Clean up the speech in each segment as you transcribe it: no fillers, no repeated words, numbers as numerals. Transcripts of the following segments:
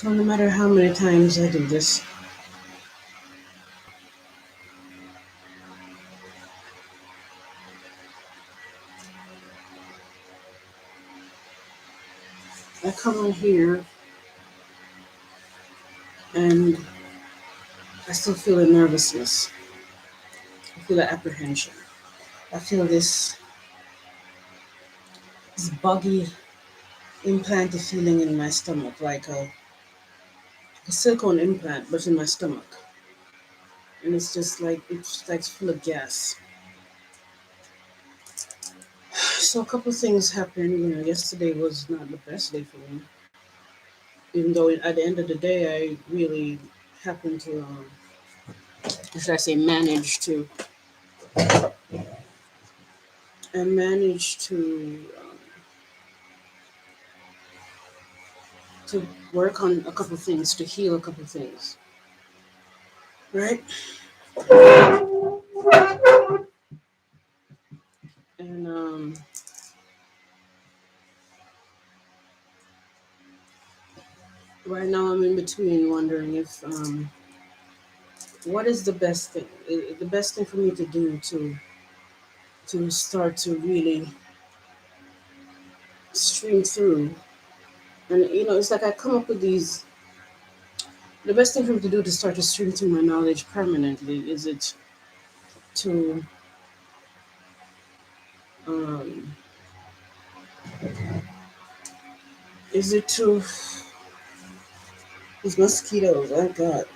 So no matter how many times I do this, I come on here and I still feel the nervousness. I feel the apprehension. I feel this buggy implanted feeling in my stomach, like a silicone implant, but in my stomach. And it's like full of gas. So a couple things happened. Yesterday was not the best day for me. Even though at the end of the day, I really happened to, should I say, managed to work on a couple things, to heal a couple things, right? And right now I'm in between wondering if what is the best thing? The best thing for me to do to start to really stream through. And it's like I come up with these. The best thing for me to do to start to stream through my knowledge permanently to um, is it to these mosquitoes? Oh God!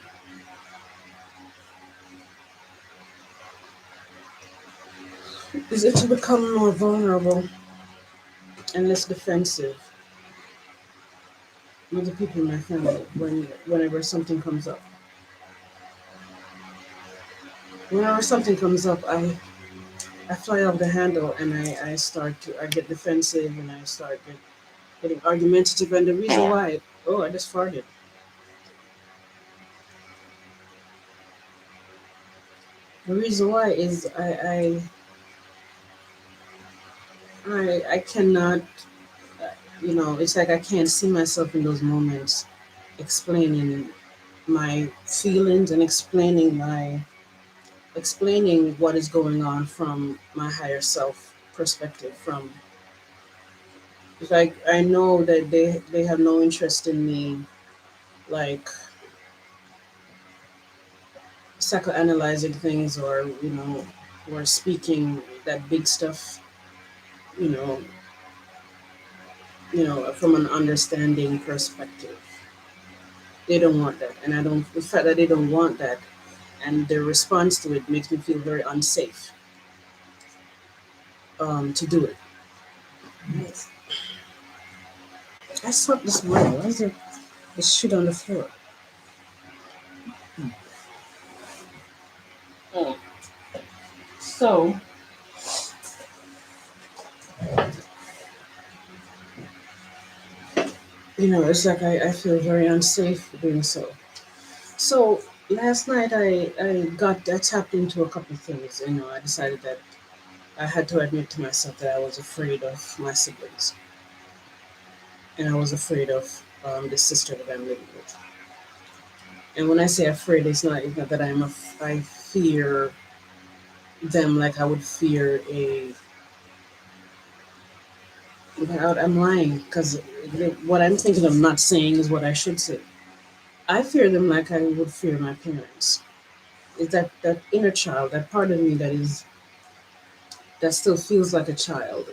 Is it to become more vulnerable and less defensive with the people in my family whenever something comes up? Whenever something comes up, I fly off the handle and I get defensive and I start getting argumentative. And the reason why, oh, I just farted. The reason why is I cannot, it's like I can't see myself in those moments explaining my feelings and explaining what is going on from my higher self perspective. From it's like I know that they have no interest in me, like psychoanalyzing things, or speaking that big stuff, you know, from an understanding perspective. They don't want that, and I don't. The fact that they don't want that, and their response to it makes me feel very unsafe to do it. Yes. I swept this morning. Why is there this shit on the floor? Mm. So, it's like I feel very unsafe doing so. So last night I tapped into a couple of things. I decided that I had to admit to myself that I was afraid of my siblings, and I was afraid of the sister that I'm living with. And when I say afraid, it's not that I fear them like I would fear a. I'm lying because what I'm thinking of not saying is what I should say. I fear them like I would fear my parents. Is that inner child, that part of me that still feels like a child,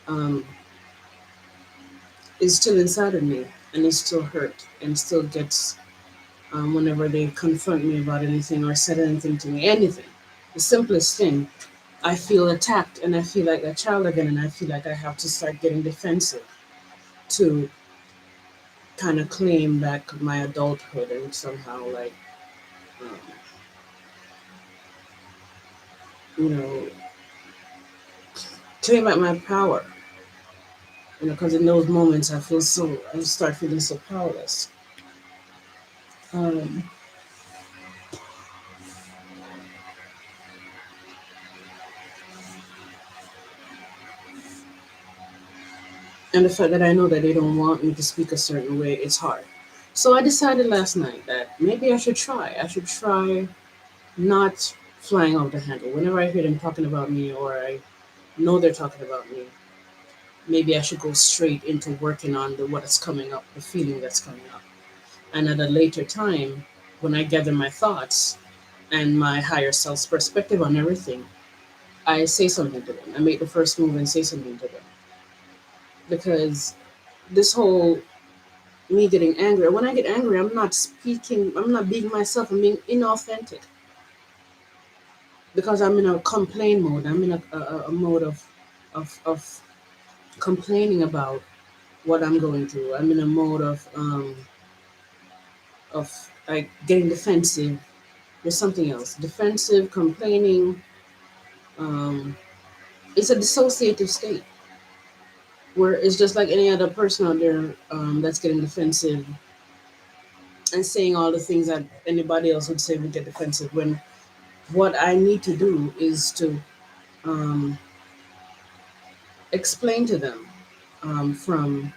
um, is still inside of me and is still hurt and still gets whenever they confront me about anything or said anything to me, anything, the simplest thing, I feel attacked and I feel like a child again, and I feel like I have to start getting defensive to kind of claim back my adulthood and somehow like um, you know claim back my power. Because in those moments I start feeling so powerless. Um, And the fact that I know that they don't want me to speak a certain way, it's hard. So I decided last night that maybe I should try. I should try not flying off the handle. Whenever I hear them talking about me or I know they're talking about me, maybe I should go straight into working on the what is coming up, the feeling that's coming up. And at a later time, when I gather my thoughts and my higher self's perspective on everything, I say something to them. I make the first move and say something to them. Because this whole me getting angry, when I get angry, I'm not speaking, I'm not being myself, I'm being inauthentic. Because I'm in a complain mode. I'm in a mode of complaining about what I'm going through. I'm in a mode of like getting defensive. There's something else. Defensive, complaining. Um, it's a dissociative state where it's just like any other person out there that's getting defensive and saying all the things that anybody else would say would get defensive. When what I need to do is to um, explain to them from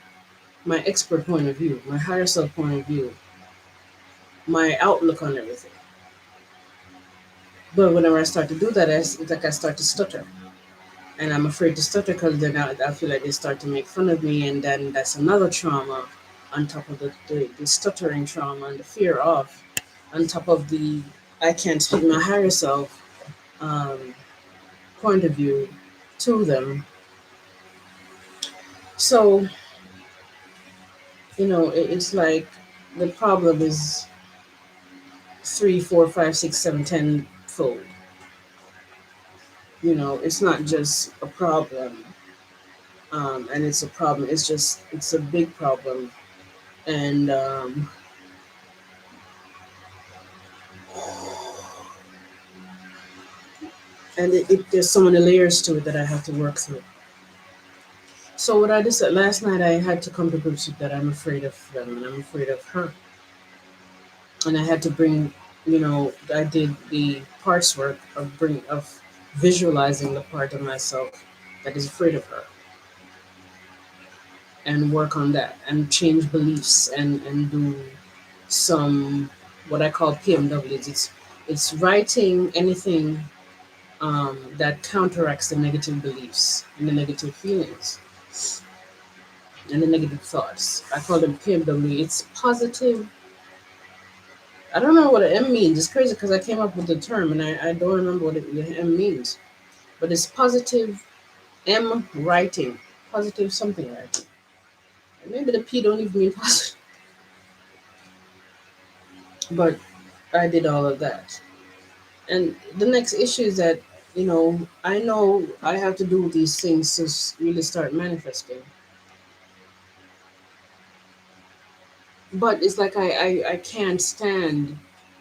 my expert point of view, my higher self point of view, my outlook on everything. But whenever I start to do that, it's like I start to stutter. And I'm afraid to stutter because then I feel like they start to make fun of me. And then that's another trauma on top of the stuttering trauma and the fear of, on top of the I can't speak my higher self um, point of view to them. So, it's like the problem is three, four, five, six, seven, ten fold. It's not just a problem, and it's a problem. It's a big problem, and there's so many layers to it that I have to work through. So what I decided last night, I had to come to grips with that. I'm afraid of them, and I'm afraid of her, and I had to bring, I did the parts work of visualizing the part of myself that is afraid of her and work on that and change beliefs and do some what I call PMWs. It's writing anything that counteracts the negative beliefs and the negative feelings and the negative thoughts. I call them PMW. It's positive. I don't know what an M means. It's crazy because I came up with the term and I don't remember what the M means. But it's positive M writing. Positive something writing. Maybe the P don't even mean positive. But I did all of that. And the next issue is that, I know I have to do these things to really start manifesting. But it's like I can't stand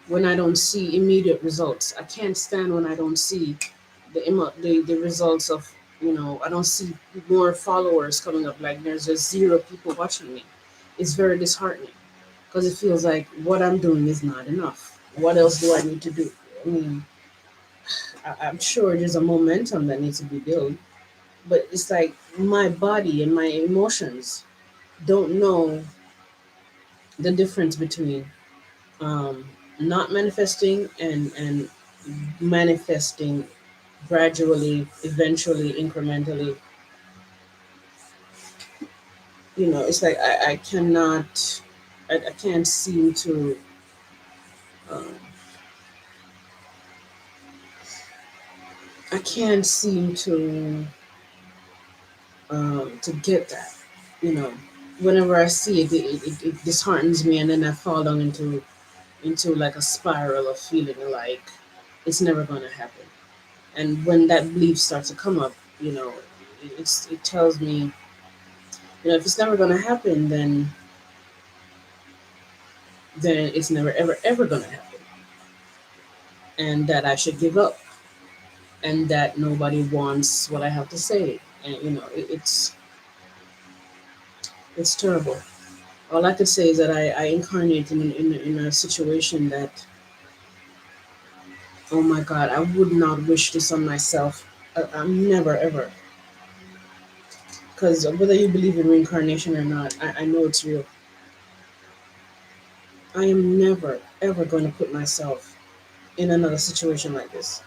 when I don't see immediate results. I can't stand when I don't see the results of, I don't see more followers coming up. Like there's just zero people watching me. It's very disheartening because it feels like what I'm doing is not enough. What else do I need to do? I mean, I'm sure there's a momentum that needs to be built, but it's like my body and my emotions don't know the difference between um, not manifesting and manifesting gradually, eventually, incrementally. It's like I cannot, I can't seem to, um, I can't seem to get that. You know, Whenever I see it, it disheartens me, and then I fall down into like a spiral of feeling like it's never going to happen. And when that belief starts to come up, it tells me, if it's never going to happen, then it's never ever ever going to happen, and that I should give up, and that nobody wants what I have to say, and it's terrible. All I could say is that I incarnate in a situation that, oh my God, I would not wish this on myself. I'm never ever. Because whether you believe in reincarnation or not, I know it's real. I am never, ever going to put myself in another situation like this.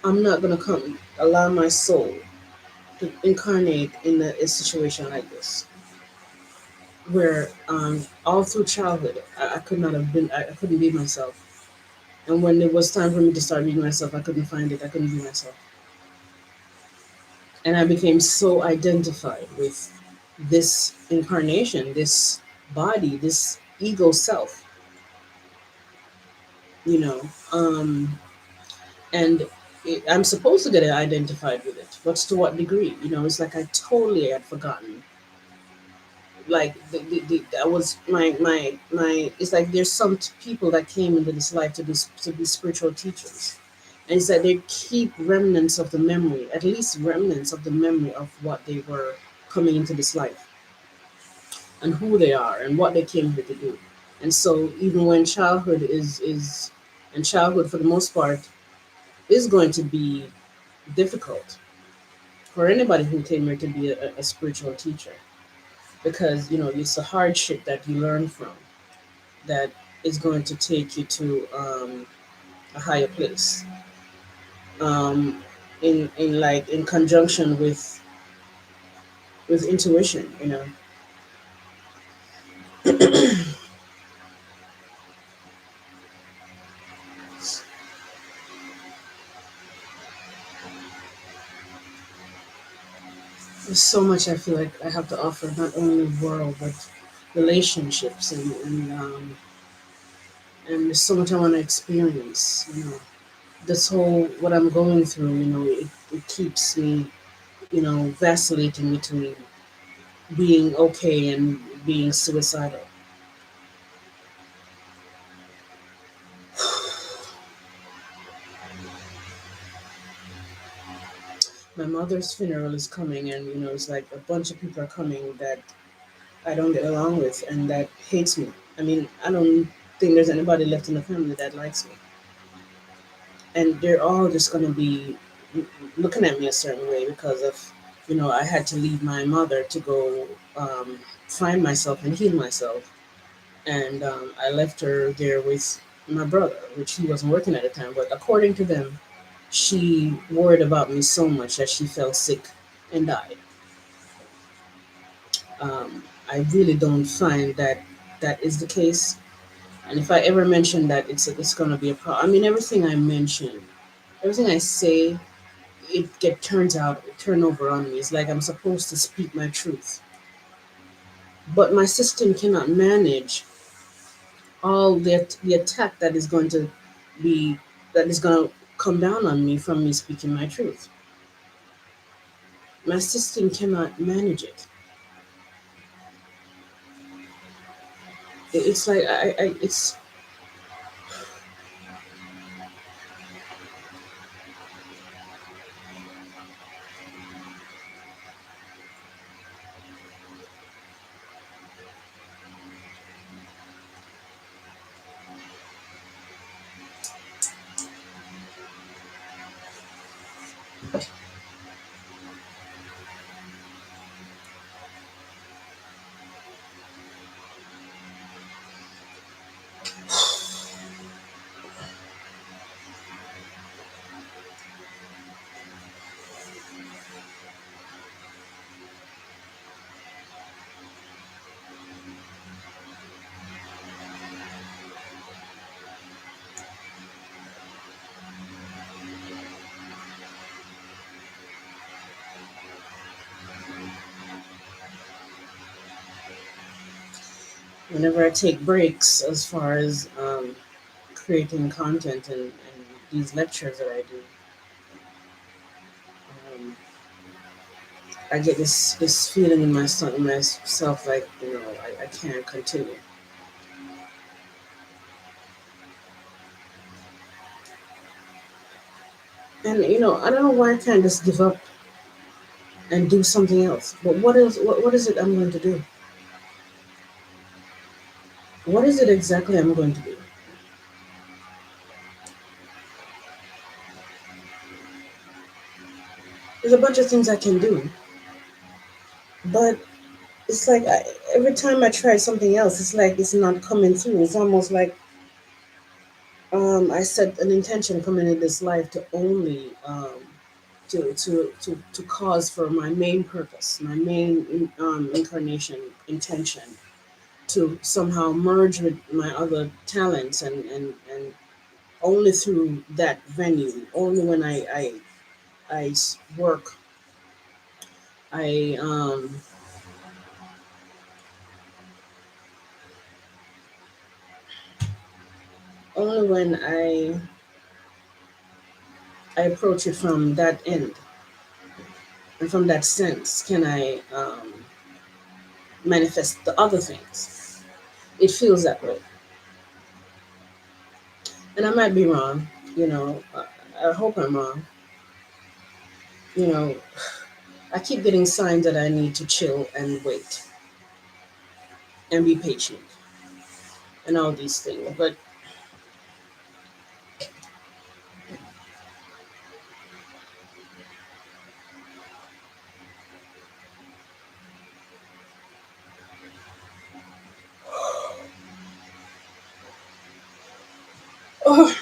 I'm not going to come allow my soul to incarnate in a situation like this, where all through childhood I could not have been, I couldn't be myself. And when it was time for me to start being myself, I couldn't find it. I couldn't be myself. And I became so identified with this incarnation, this body, this ego self, you know. And I'm supposed to get identified with it, but to what degree? It's like I totally had forgotten. Like that was my. It's like there's some people that came into this life to be spiritual teachers, and it's that they keep remnants of the memory, at least remnants of the memory of what they were coming into this life and who they are and what they came here to do. And so even when childhood is and childhood for the most part is going to be difficult for anybody who came here to be a spiritual teacher, because it's a hardship that you learn from that is going to take you to a higher place, um, in like in conjunction with intuition. There's so much I feel like I have to offer, not only world but relationships, and there's so much I want to experience. This whole what I'm going through, it keeps me, vacillating between being okay and being suicidal. My mother's funeral is coming, and it's like a bunch of people are coming that I don't get along with and that hates me. I mean, I don't think there's anybody left in the family that likes me, and they're all just going to be looking at me a certain way because of, I had to leave my mother to go find myself and heal myself, and I left her there with my brother, which he wasn't working at the time, but according to them, she worried about me so much that she fell sick and died. I really don't find that that is the case. And if I ever mention that, it's gonna be a problem. I mean, everything I mention, everything I say, it turns out turn over on me. It's like I'm supposed to speak my truth, but my system cannot manage all the attack that is going to be that is going to come down on me from me speaking my truth. My system cannot manage it. It's like it's whenever I take breaks as far as creating content and these lectures that I do, um, I get this feeling in myself like I can't continue. And I don't know why I can't just give up and do something else. But what is it I'm going to do? What is it exactly I'm going to do? There's a bunch of things I can do, but it's like every time I try something else, it's like it's not coming through. It's almost like I set an intention coming in this life to only to cause for my main purpose, my main incarnation intention to somehow merge with my other talents and only through that venue, only when I work, I only when I approach it from that end and from that sense can I manifest the other things. It feels that way, and I might be wrong. You know, I hope I'm wrong. You know, I keep getting signs that I need to chill and wait and be patient and all these things. But oh,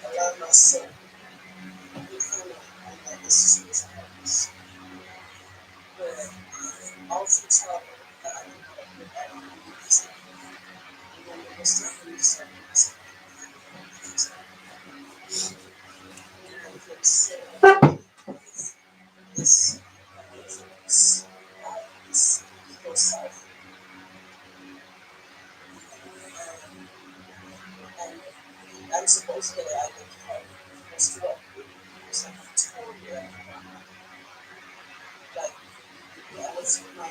allow myself become like this situation where I also trouble that I don't know that I don't need this. And then the stuff and stuff and stuff. And I feel sick. This this this ego self. And I'm supposed to get it identified as what it's like totally like that was my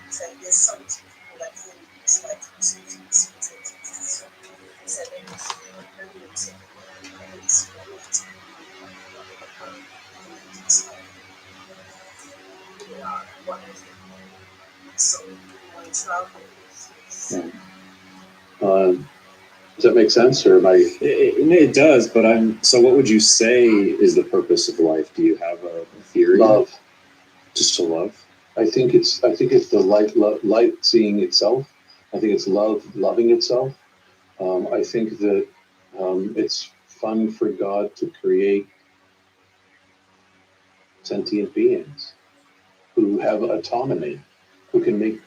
it's like there's some people that can it's like said it was pregnancy and it's wonderful. So when travel Does that make sense, or am I? It does, but so what would you say is the purpose of life? Do you have a theory? Love. Just to love? I think it's the light seeing itself. I think it's loving itself. I think that it's fun for God to create sentient beings who have autonomy, who can make.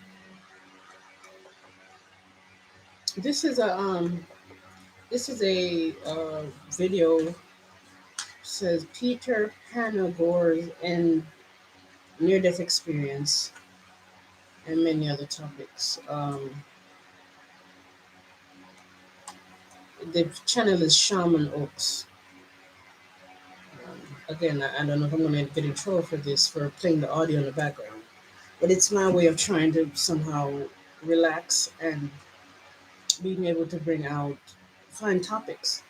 This is a video says Peter Panagore's and near death experience and many other topics. The channel is Shaman Oaks. Again, I don't know if I'm going to get in trouble for this for playing the audio in the background, but it's my way of trying to somehow relax and being able to bring out find topics.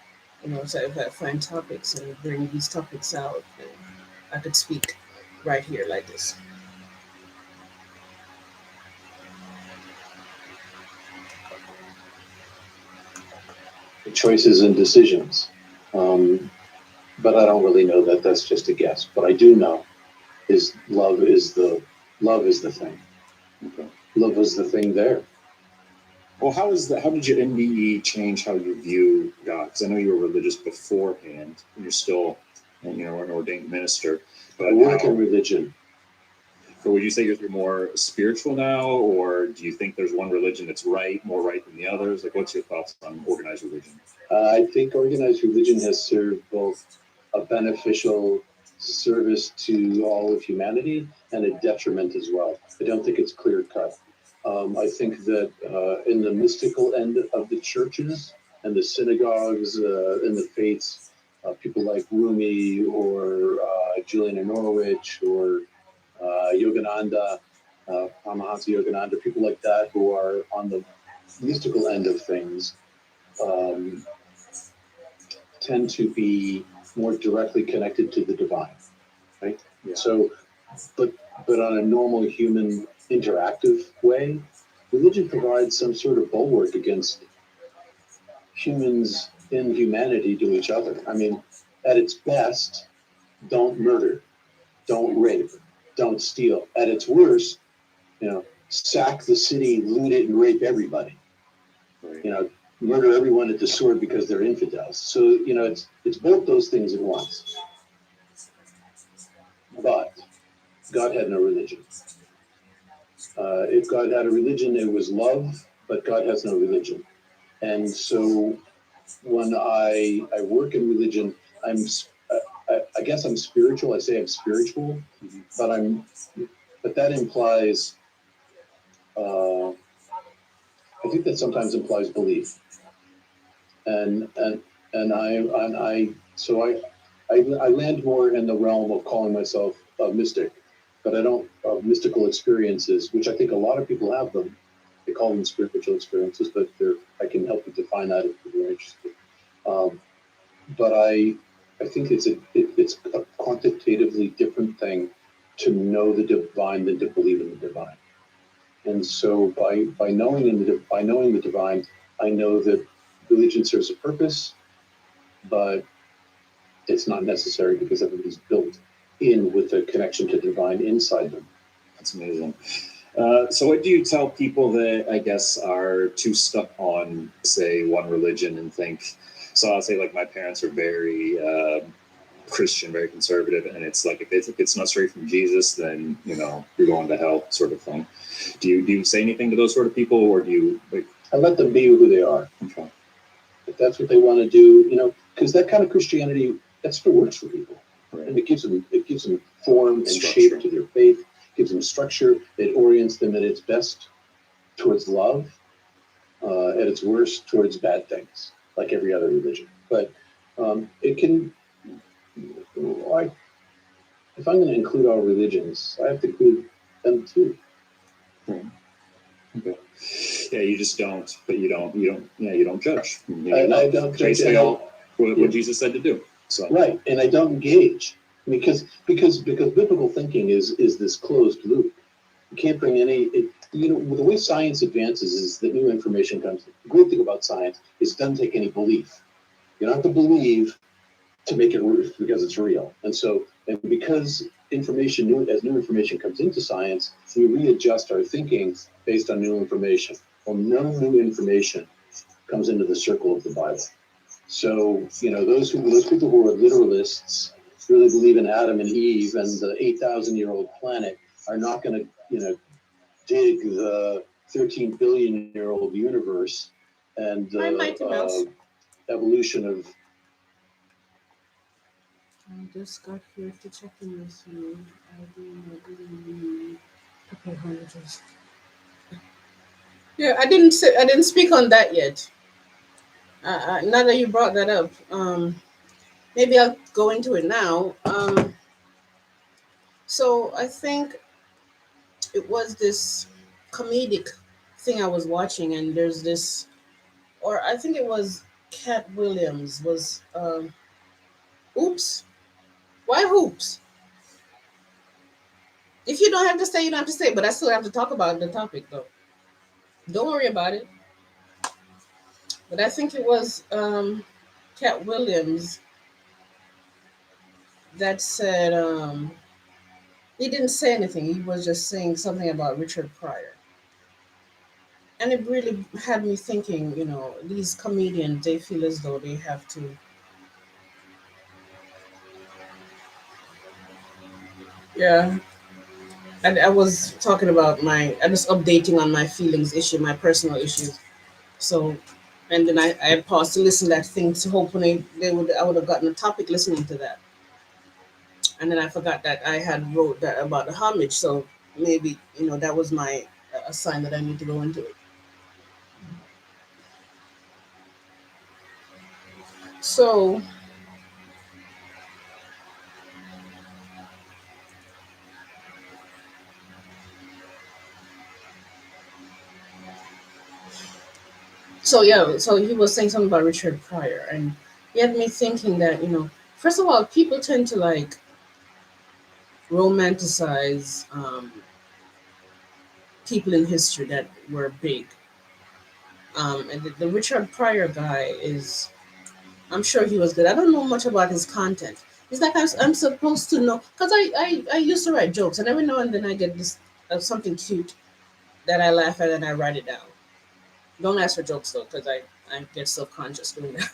So if I find topics and bring these topics out, and I could speak right here like this. Choices and decisions. But I don't really know that. That's just a guess. But I do know is love is the thing. Okay. Love is the thing there. Well, how did your NDE change how you view God? Because I know you were religious beforehand, and you're still, an ordained minister. But I work in religion. So would you say you're more spiritual now, or do you think there's one religion that's more right than the others? Like, what's your thoughts on organized religion? I think organized religion has served both a beneficial service to all of humanity and a detriment as well. I don't think it's clear cut. I think that in the mystical end of the churches and the synagogues and the faiths, people like Rumi or Julian of Norwich or Yogananda, Paramahansa Yogananda, people like that who are on the mystical end of things tend to be more directly connected to the divine, right? Yeah. So, but on a normal human interactive way, religion provides some sort of bulwark against humans' inhumanity to each other. I mean, at its best, don't murder, don't rape, don't steal. At its worst, sack the city, loot it, and rape everybody. Right. Murder everyone at the sword because they're infidels. So, it's both those things at once. But God had no religion. If God had a religion, it was love, but God has no religion. And so when I work in religion, I guess I'm spiritual. I say I'm spiritual, but that implies, I think that sometimes implies belief. And I land more in the realm of calling myself a mystic, but I don't mystical experiences, which I think a lot of people have them. They call them spiritual experiences, but I can help you define that if you're interested. But I think it's a quantitatively different thing to know the divine than to believe in the divine. And so by knowing the divine, I know that religion serves a purpose, but it's not necessary because everybody's built in with a connection to divine inside them. That's amazing. So what do you tell people that I guess are too stuck on, say, one religion and think, so I'll say like my parents are very Christian, very conservative, and it's like if it's not straight from Jesus, then you're going to hell, sort of thing. Do you say anything to those sort of people, or do you like? I let them be who they are. Okay. If that's what they want to do, because that kind of Christianity, that's what works for people, Right. And it gives them form and Structure. shape to their faith. Gives them structure. It orients them at its best towards love, at its worst towards bad things, like every other religion. But it can. If I'm going to include all religions, I have to include them too. Right. Okay. Yeah, you just don't. But you don't judge. I don't judge basically all what Jesus said to do. So right, and I don't engage because biblical thinking is this closed loop. You can't bring any. The way science advances is that new information comes. The great thing about science is it doesn't take any belief. You don't have to believe to make it real because it's real. And because new information comes into science, we readjust our thinking based on new information. Well, no new information comes into the circle of the Bible. So, those people who are literalists really believe in Adam and Eve and the 8,000-year-old planet are not going to, dig the 13 billion-year-old universe and the evolution of. I just got here to check in with you. Okay, hold on, just. Yeah, I didn't speak on that yet. Now that you brought that up, maybe I'll go into it now. So I think it was this comedic thing I was watching, and there's this, or I think it was Cat Williams was. Oops, why hoops? If you don't have to say, you don't have to say. But I still have to talk about the topic, though. Don't worry about it. But I think it was Cat Williams that said he didn't say anything. He was just saying something about Richard Pryor. And it really had me thinking, these comedians, they feel as though they have to. Yeah. I was talking about I was updating on my feelings issue, my personal issues. So, and then I paused to listen to that thing, so hopefully I would have gotten a topic listening to that. and then I forgot that I had wrote that about the homage. So maybe that was my a sign that I need to go into it. So yeah, so he was saying something about Richard Pryor, and he had me thinking that first of all, people tend to like romanticize people in history that were big. And the Richard Pryor guy is, I'm sure he was good. I don't know much about his content. It's like I'm supposed to know because I used to write jokes, and every now and then I get this something cute that I laugh at and I write it down. Don't ask for jokes though, because I get self conscious doing that.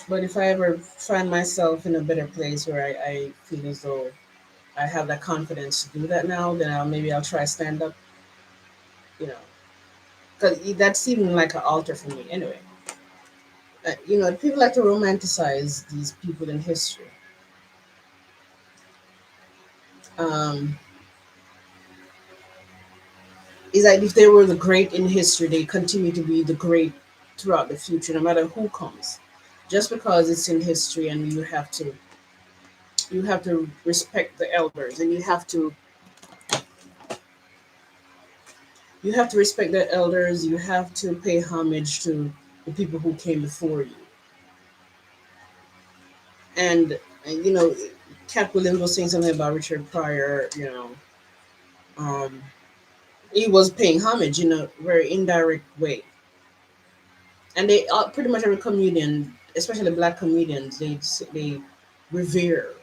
But if I ever find myself in a better place where I feel as though I have that confidence to do that now, then maybe I'll try stand up. You know, because that's even like an altar for me anyway. People like to romanticize these people in history. Um, is that if they were the great in history, they continue to be the great throughout the future, no matter who comes. Just because it's in history, and you have to respect the elders, and you have to respect the elders. You have to pay homage to the people who came before you. And Cat Williams was saying something about Richard Pryor. Um, he was paying homage in a very indirect way. And they pretty much every comedian, especially black comedians, they revere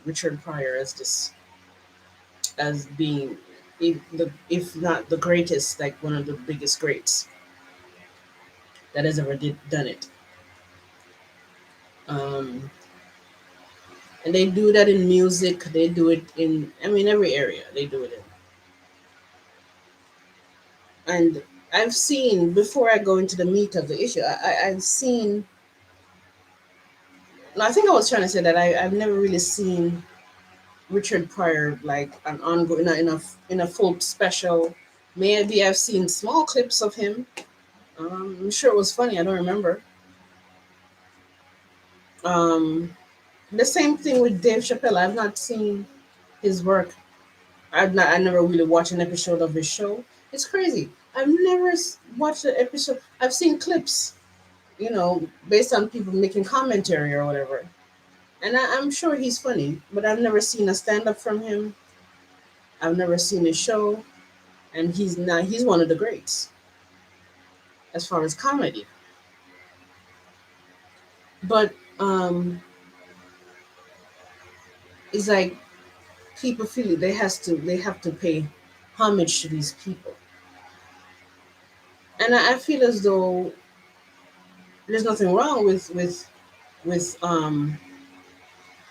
Richard Pryor as this as being if not the greatest, like one of the biggest greats that has ever done it. Um, and they do that in music. They do it in, I mean, every area they do it in. And I've seen, before I go into the meat of the issue, I've seen. No, I think I was trying to say that I've never really seen Richard Pryor like an ongoing in a full special. Maybe I've seen small clips of him. I'm sure it was funny. I don't remember. Um, the same thing with Dave Chappelle. I've not seen his work. I never really watched an episode of his show. It's crazy. I've never watched an episode. I've seen clips, based on people making commentary or whatever. And I'm sure he's funny, but I've never seen a stand up from him. I've never seen his show, and he's one of the greats as far as comedy. But it's like people feel they have to pay homage to these people, and I feel as though there's nothing wrong with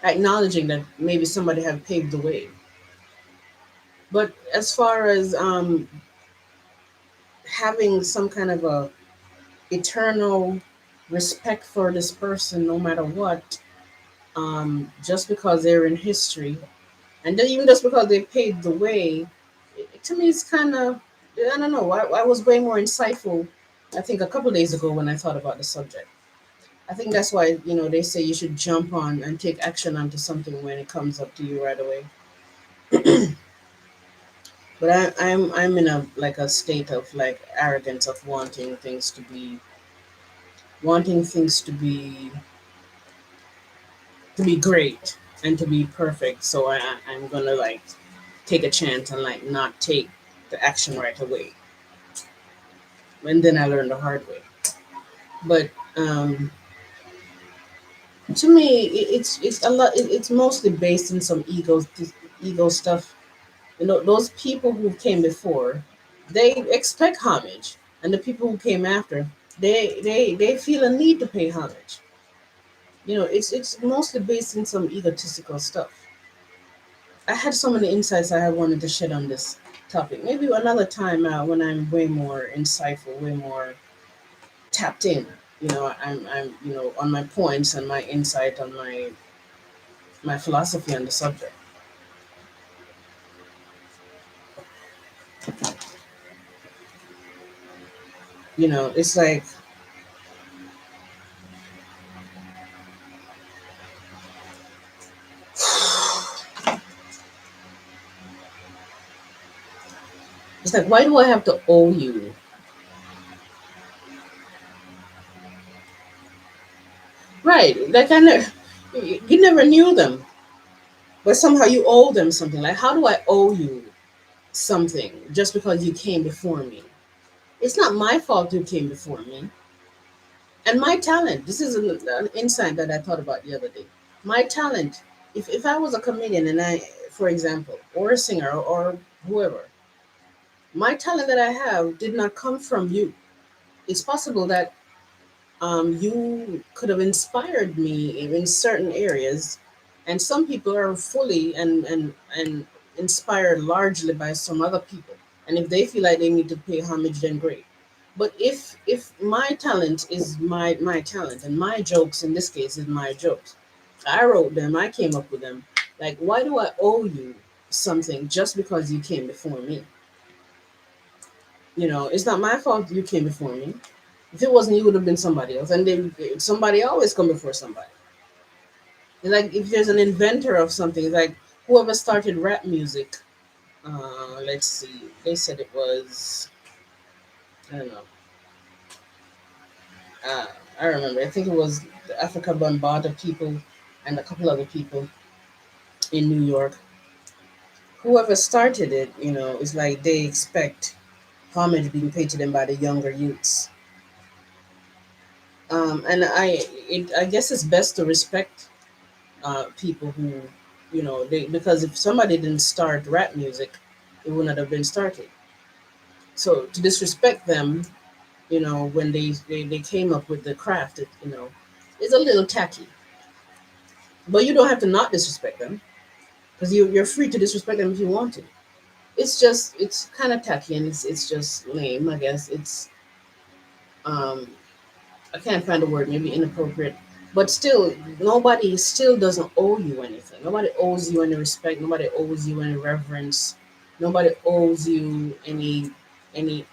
acknowledging that maybe somebody have paved the way. But as far as having some kind of a eternal respect for this person, no matter what, just because they're in history, and then even just because they paved the way, to me it's kind of, I don't know. I was way more insightful, I think, a couple of days ago when I thought about the subject. I think that's why they say you should jump on and take action onto something when it comes up to you right away. But I'm in a state of like arrogance of wanting things to be great and to be perfect. So I'm gonna like take a chance and like not take the action right away. And then I learned the hard way. But to me, it's a lot. It's mostly based in some ego stuff. Those people who came before, they expect homage, and the people who came after, they feel a need to pay homage. It's mostly based in some egotistical stuff. I had so many insights I wanted to shed on this topic. Maybe another time when I'm way more insightful, way more tapped in. I'm on my points and my insight on my my philosophy on the subject. It's like why do I have to owe you? Right? Like you never knew them, but somehow you owe them something. Like, how do I owe you something just because you came before me? It's not my fault you came before me. And my talent, this is an insight that I thought about the other day. My talent, if I was a comedian and for example, or a singer or whoever, my talent that I have did not come from you. It's possible that you could have inspired me in certain areas, and some people are fully and inspired largely by some other people. And if they feel like they need to pay homage, then great. But if my talent is my talent, and my jokes in this case is my jokes, I wrote them, I came up with them. Like, why do I owe you something just because you came before me? It's not my fault you came before me. If it wasn't, you would have been somebody else, and then somebody always come before somebody. It's like if there's an inventor of something, it's like whoever started rap music. Let's see, they said it was, I don't know. Uh, I remember. I think it was the Africa Bambaataa people and a couple other people in New York. Whoever started it, it's like they expect homage being paid to them by the younger youths. And I guess it's best to respect people who, because if somebody didn't start rap music, it would not have been started. So to disrespect them, when they came up with the craft, is a little tacky. But you don't have to not disrespect them, because you're free to disrespect them if you want to. It's kind of tacky, and it's just lame, I guess. Um, I can't find a word, maybe inappropriate. But still, nobody still doesn't owe you anything. Nobody owes you any respect. Nobody owes you any reverence. Nobody owes you any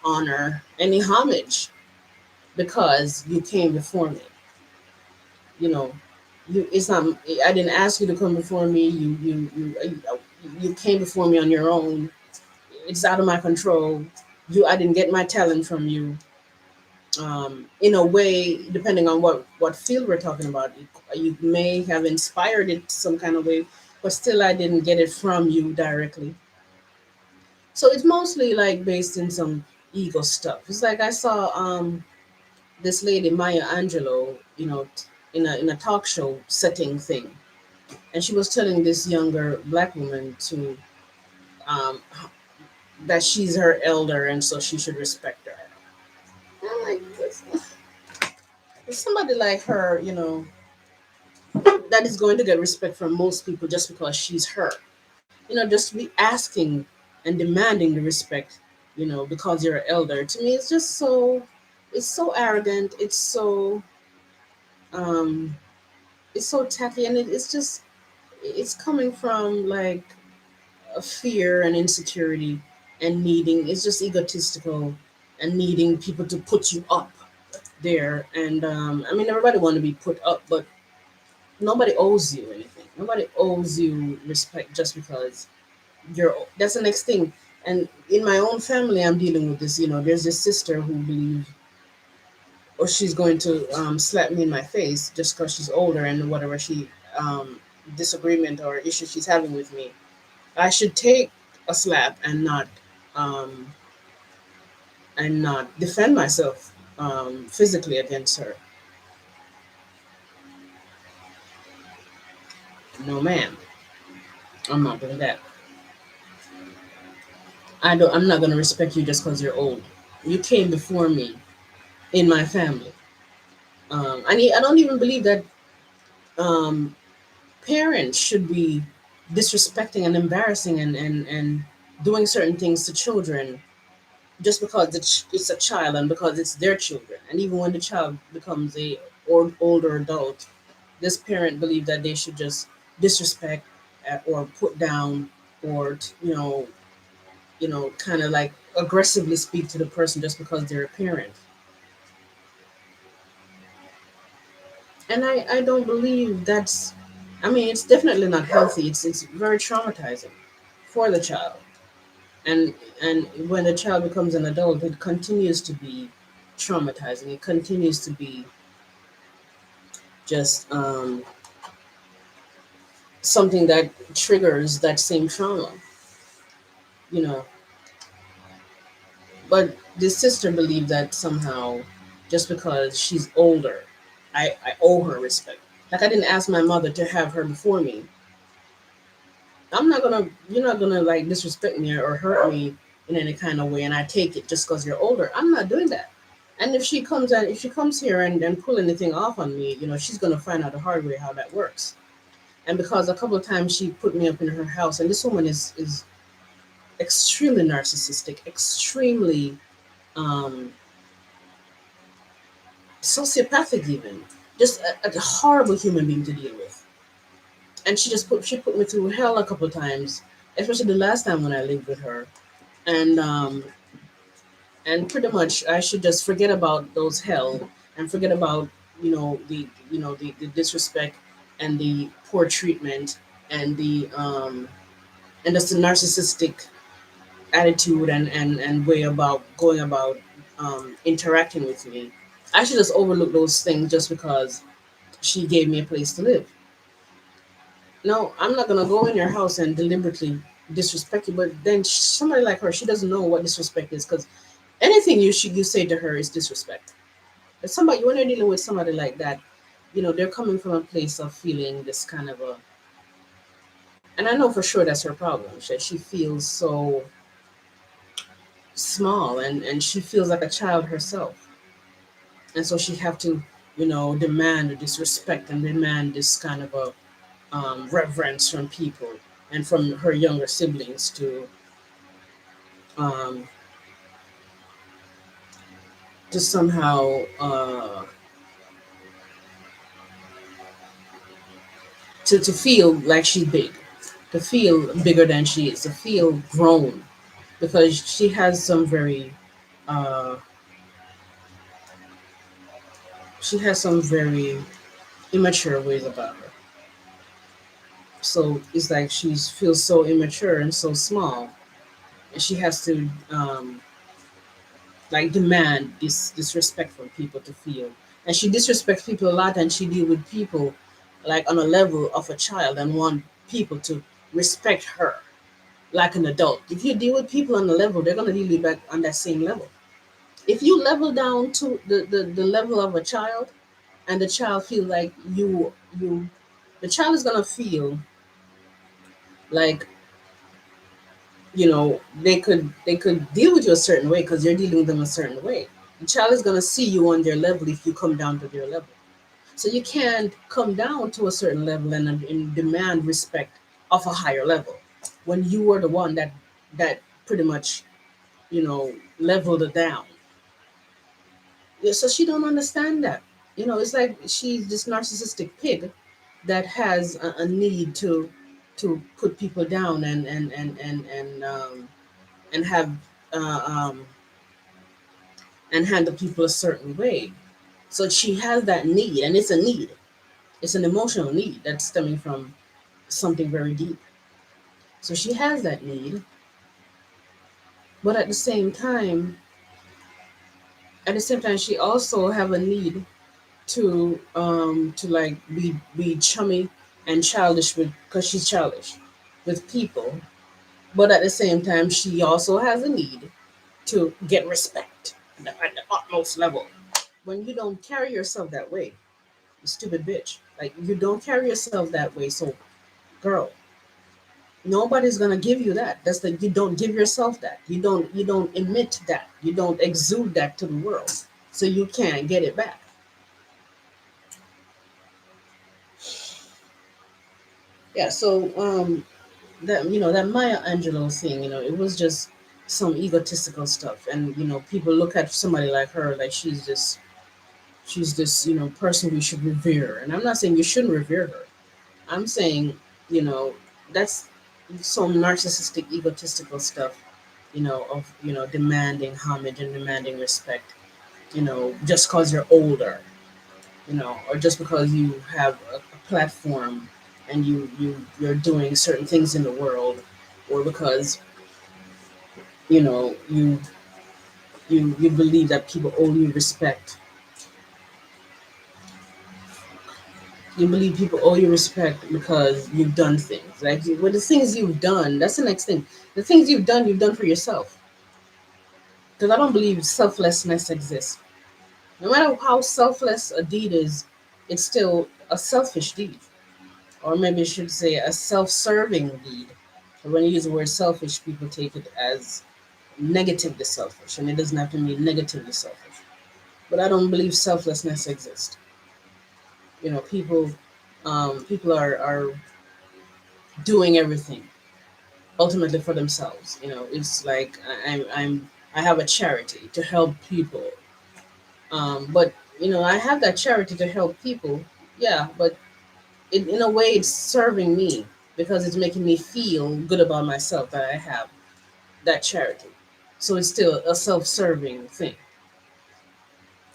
honor, any homage, because you came before me. You know, it's not. I didn't ask you to come before me. You came before me on your own. It's out of my control. I didn't get my talent from you. In a way, depending on what field we're talking about, you may have inspired it some kind of way, but still I didn't get it from you directly. So it's mostly like based in some ego stuff. It's like I saw this lady Maya Angelou, in a talk show setting thing, and she was telling this younger black woman to um, that she's her elder and so she should respect her. And I'm like, somebody like her, that is going to get respect from most people just because she's her. Just to be asking and demanding the respect, because you're an elder. To me, it's so arrogant. Um, it's so tacky, and it's coming from like a fear and insecurity and needing. It's just egotistical and needing people to put you up there. And I mean, everybody want to be put up, but nobody owes you anything. Nobody owes you respect just because that's the next thing. And in my own family, I'm dealing with this. There's this sister who believes, or she's going to slap me in my face just because she's older, and whatever um, disagreement or issue she's having with me, I should take a slap um, and not defend myself physically against her. No, ma'am, I'm not doing that. I'm not going to respect you just because you're old. You came before me in my family. I don't even believe that um, parents should be disrespecting and embarrassing and doing certain things to children just because it's a child and because it's their children. And even when the child becomes a older adult, this parent believe that they should just disrespect or put down or kind of like aggressively speak to the person just because they're a parent. And I don't believe that's, I mean, it's definitely not healthy. It's very traumatizing for the child. And when the child becomes an adult, it continues to be traumatizing. It continues to be just something that triggers that same trauma, you know. But this sister believed that somehow, just because she's older, I owe her respect. Like I didn't ask my mother to have her before me. You're not gonna like disrespect me or hurt me in any kind of way, and I take it just because you're older. I'm not doing that. And if she comes here and pull anything off on me, she's gonna find out the hard way how that works. And because a couple of times she put me up in her house, and this woman is extremely narcissistic, extremely um, sociopathic, even just a horrible human being to deal with. And she put me through hell a couple of times, especially the last time when I lived with her. And um, and pretty much I should just forget about those hell and forget about the disrespect and the poor treatment and and just the narcissistic attitude and way about going about interacting with me. I should just overlook those things just because she gave me a place to live. No, I'm not gonna go in your house and deliberately disrespect you. But then somebody like her, she doesn't know what disrespect is because anything you say to her is disrespect. If somebody when you're dealing with somebody like that, they're coming from a place of feeling this kind of a, and I know for sure that's her problem. She feels so small and she feels like a child herself, and so she have to demand this respect and demand this kind of a reverence from people and from her younger siblings um, to somehow to feel like she's big, to feel bigger than she is, to feel grown, because she has some very uh, she has some very immature ways about her. So it's like she feels so immature and so small, and she has to like demand this respect from people to feel. And she disrespects people a lot, and she deal with people like on a level of a child and want people to respect her like an adult. If you deal with people on the level, they're gonna deal with you back on that same level. If you level down to the level of a child, and the child feel like the child is gonna feel like they could deal with you a certain way because you're dealing with them a certain way. The child is gonna see you on their level if you come down to their level. So you can't come down to a certain level and demand respect of a higher level when you were the one that pretty much leveled it down. Yeah, so she don't understand that. It's like she's this narcissistic pig that has a need to put people down and have uh, um, and handle people a certain way. So she has that need, and it's a need. It's an emotional need that's stemming from something very deep. So she has that need, but at the same time, she also have a need to like be chummy and childish with because she's childish with people. But at the same time, she also has a need to get respect at the utmost level. When you don't carry yourself that way, you stupid bitch. Like you don't carry yourself that way. So, girl, nobody's gonna give you that. That's that you don't give yourself that. You don't emit that. You don't exude that to the world. So you can't get it back. Yeah. So that Maya Angelou thing, it was just some egotistical stuff, and people look at somebody like her like she's this person we should revere, and I'm not saying you shouldn't revere her. I'm saying you know, that's some narcissistic, egotistical stuff, of, demanding homage and demanding respect, just because you're older, or just because you have a platform and you're doing certain things in the world, or because, you know, you believe that people owe you respect. You believe people owe you respect because you've done things. Like, well, the things you've done, that's the next thing. The things you've done for yourself. Because I don't believe selflessness exists. No matter how selfless a deed is, it's still a selfish deed. Or maybe I should say a self-serving deed. When you use the word selfish, people take it as negatively selfish, and it doesn't have to mean negatively selfish. But I don't believe selflessness exists. People are doing everything ultimately for themselves. It's like I have a charity to help people. But I have that charity to help people. Yeah, but in a way, it's serving me because it's making me feel good about myself that I have that charity. So it's still a self-serving thing.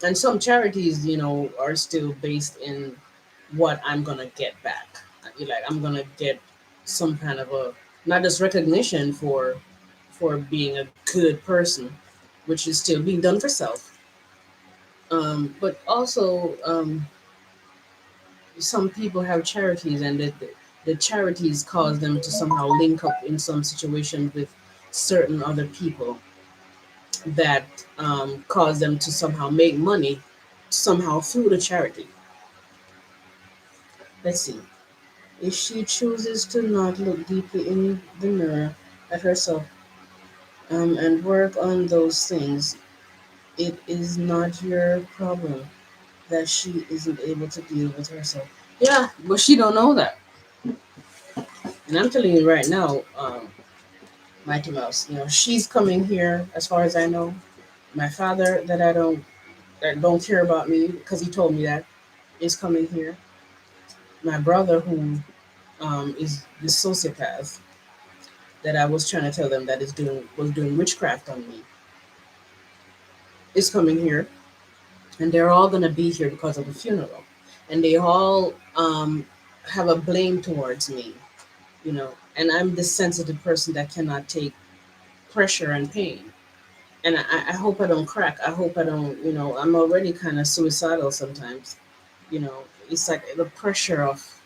And some charities, are still based in what I'm gonna get back. Like, I'm gonna get some kind of a, not just recognition for being a good person, which is still being done for self. But also, some people have charities, and the charities cause them to somehow link up in some situation with certain other people that cause them to somehow make money somehow through the charity. Let's see. If she chooses to not look deeply in the mirror at herself, and work on those things, it is not your problem that she isn't able to deal with herself. Yeah, but she don't know that. And I'm telling you right now, Mighty Mouse, she's coming here, as far as I know. My father, that don't care about me because he told me that, is coming here. My brother, who is the sociopath that I was trying to tell them that was doing witchcraft on me, is coming here, and they're all gonna be here because of the funeral, and they all have a blame towards me, and I'm this sensitive person that cannot take pressure and pain. And I hope I don't crack. I hope I don't, I'm already kind of suicidal sometimes. It's like the pressure of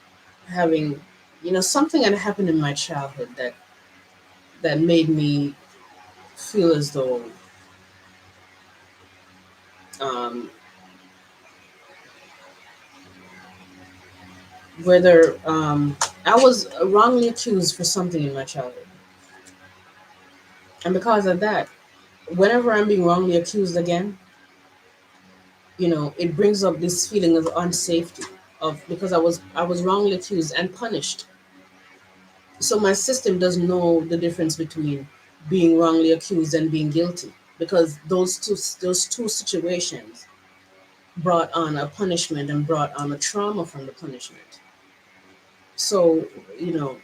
having, something that happened in my childhood that made me feel as though, um, whether I was wrongly accused for something in my childhood, and because of that, whenever I'm being wrongly accused again, it brings up this feeling of unsafety, of because I was wrongly accused and punished. So my system doesn't know the difference between being wrongly accused and being guilty, because those two situations brought on a punishment and brought on a trauma from the punishment. So, you know,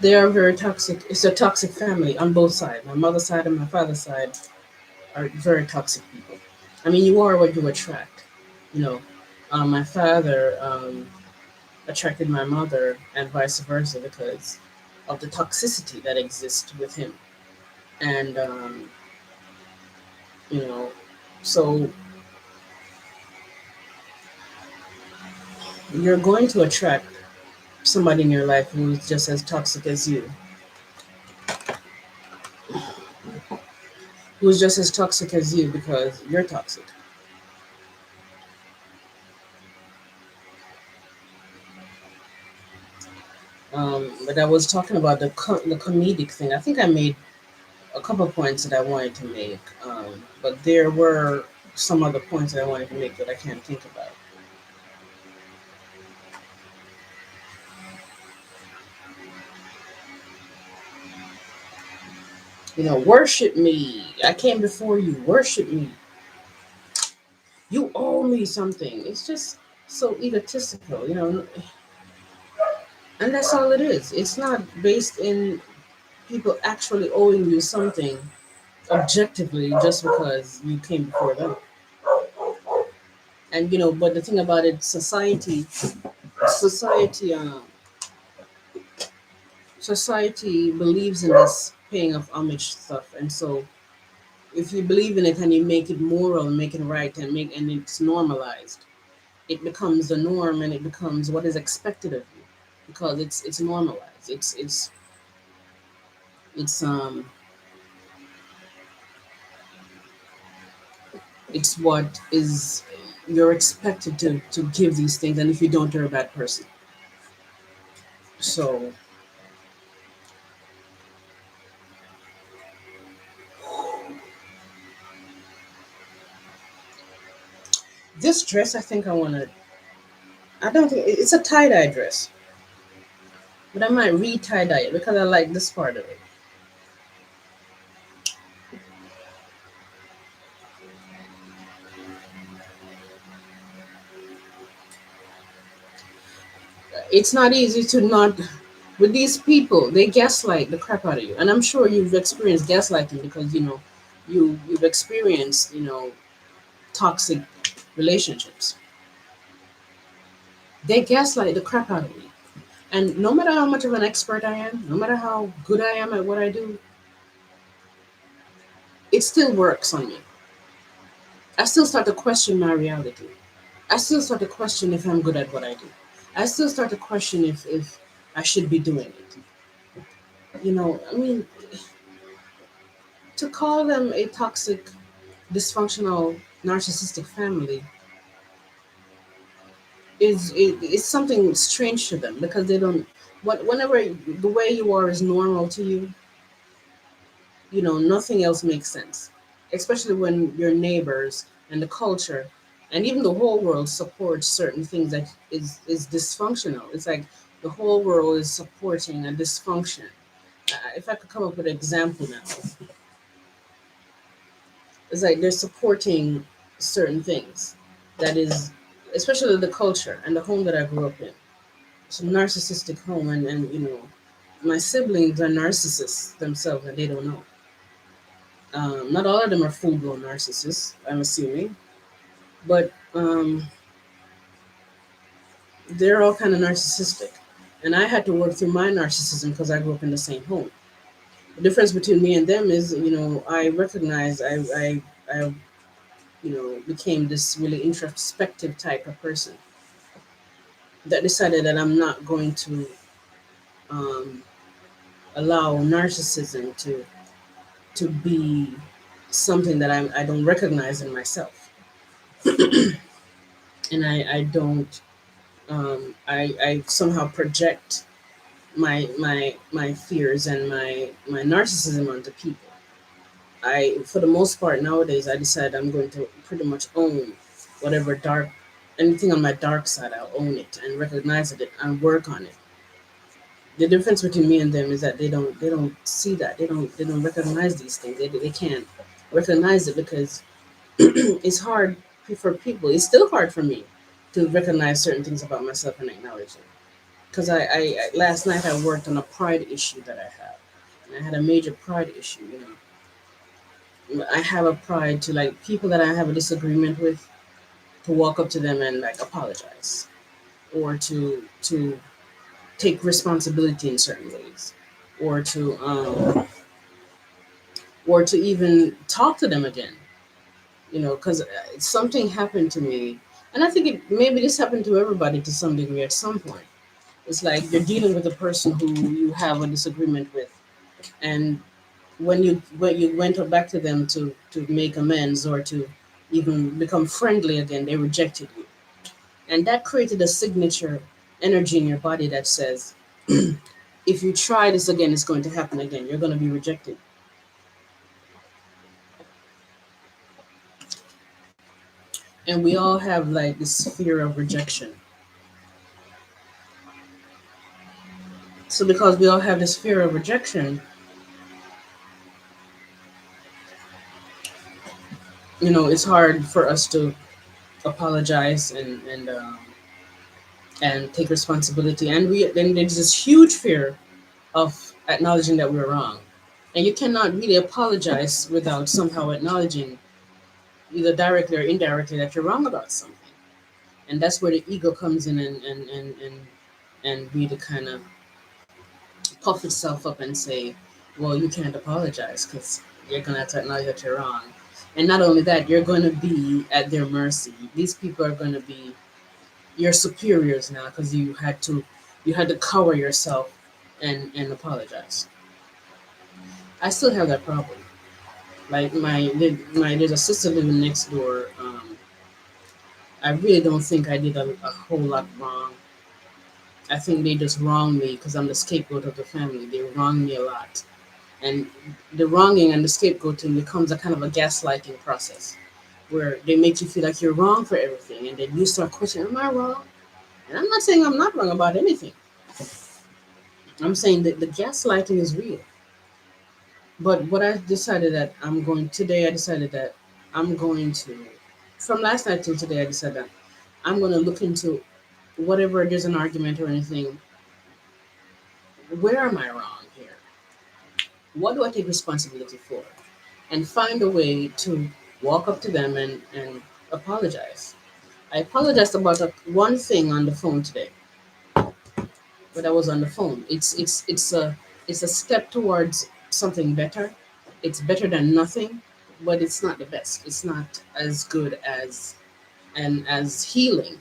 they are very toxic. It's a toxic family on both sides. My mother's side and my father's side are very toxic people. I mean, you are what you attract. You know, my father attracted my mother, and vice versa, because of the toxicity that exists with him. And you know, so you're going to attract somebody in your life who's just as toxic as you, who's just as toxic as you because you're toxic. But I was talking about the comedic thing. I think I made a couple of points that I wanted to make, but there were some other points that I wanted to make that I can't think about. Worship me. I came before you. Worship me. You owe me something. It's just so egotistical. And that's all it is. It's not based in people actually owing you something objectively just because you came before them. And but the thing about it, society, society believes in this paying of homage stuff, and so if you believe in it and you make it moral, make it right, and it's normalized, it becomes the norm and it becomes what is expected of you because it's normalized. It's it's what is you're expected to give these things, and if you don't, you're a bad person. So this dress, I think I want to. I don't think it's a tie dye dress, but I might re-tie dye it because I like this part of it. It's not easy to not with these people. They gaslight the crap out of you, and I'm sure you've experienced gaslighting because you've experienced toxic relationships. They gaslight the crap out of me, and no matter how much of an expert I am, no matter how good I am at what I do, it still works on me. I still start to question my reality. I still start to question if I'm good at what I do. I still start to question if I should be doing it. I mean, to call them a toxic, dysfunctional, narcissistic family is something strange to them because they don't. Whenever the way you are is normal to you, nothing else makes sense. Especially when your neighbors and the culture and even the whole world supports certain things that is dysfunctional. It's like the whole world is supporting a dysfunction. If I could come up with an example now, it's like they're supporting certain things that is, especially the culture and the home that I grew up in. It's a narcissistic home, and my siblings are narcissists themselves, and they don't know. Not all of them are full blown narcissists, I'm assuming, but they're all kind of narcissistic. And I had to work through my narcissism because I grew up in the same home. The difference between me and them is, I recognize I became this really introspective type of person that decided that I'm not going to um, allow narcissism to be something that I don't recognize in myself, and I don't I somehow project my fears and my narcissism onto people. For the most part nowadays, I decide I'm going to pretty much own whatever dark anything on my dark side. I'll own it and recognize it and work on it. The difference between me and them is that they don't see that they don't recognize these things. They can't recognize it because it's hard for people. It's still hard for me to recognize certain things about myself and acknowledge it. Because last night I worked on a pride issue that I have, and I had a major pride issue. I have a pride to like people that I have a disagreement with to walk up to them and like apologize, or to take responsibility in certain ways, or to even talk to them again. Because something happened to me, and I think maybe this happened to everybody to some degree at some point. It's like you're dealing with a person who you have a disagreement with, and when you went back to them to make amends or to even become friendly again, they rejected you, and that created a signature energy in your body that says, if you try this again, it's going to happen again. You're going to be rejected, and we all have like this fear of rejection. So because we all have this fear of rejection, It's hard for us to apologize and take responsibility, and we then there's this huge fear of acknowledging that we're wrong, and you cannot really apologize without somehow acknowledging, either directly or indirectly, that you're wrong about something. And that's where the ego comes in and really kind of puff itself up and say, well, you can't apologize because you're going to have to acknowledge that you're wrong. And not only that, you're going to be at their mercy. These people are going to be your superiors now because you had to cover yourself and apologize. I still have that problem. Like my there's a sister living next door. I really don't think I did a whole lot wrong. I think they just wronged me because I'm the scapegoat of the family. They wronged me a lot, and the wronging and the scapegoating becomes a kind of a gaslighting process, where they make you feel like you're wrong for everything, and then you start questioning, "Am I wrong?" And I'm not saying I'm not wrong about anything. I'm saying that the gaslighting is real. But what I decided that I'm going today, I decided that I'm going to, from last night till today, I decided that I'm going to look into whatever there's an argument or anything. Where am I wrong here? What do I take responsibility for? And find a way to walk up to them and apologize. I apologized about one thing on the phone today, but I was on the phone. It's a step towards something better. It's better than nothing, but it's not the best. It's not as good as and as healing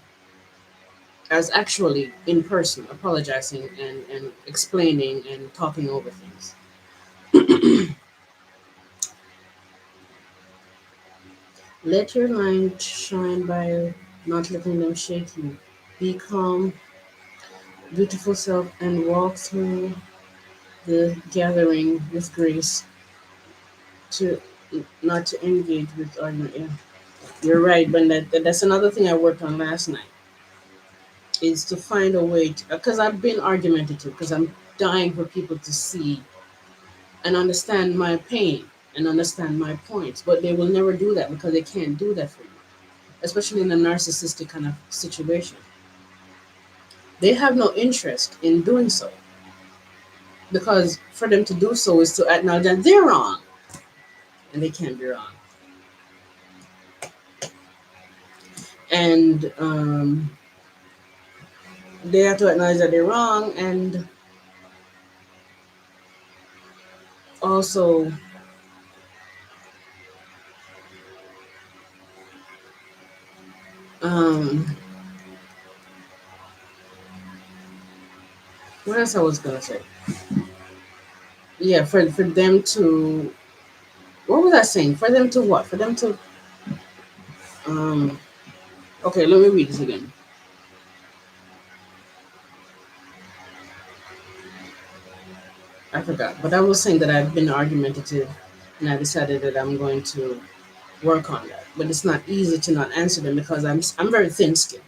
as actually in person apologizing and explaining and talking over things. Let your light shine by not letting them shake you. Be calm, beautiful self, and walk through the gathering with grace to not to engage with argument. Yeah, you're right, but that's another thing I worked on last night is to find a way to, because I've been argumentative because I'm dying for people to see and understand my pain and understand my points, but they will never do that because they can't do that for you, especially in a narcissistic kind of situation. They have no interest in doing so because for them to do so is to acknowledge that they're wrong and they can't be wrong. And they have to acknowledge that they're wrong and also um, what else I was gonna say? Yeah, for them to, what was I saying? For them to what? For them to um okay, let me read this again. I forgot. But I was saying that I've been argumentative and I decided that I'm going to work on that. But it's not easy to not answer them because I'm very thin skinned.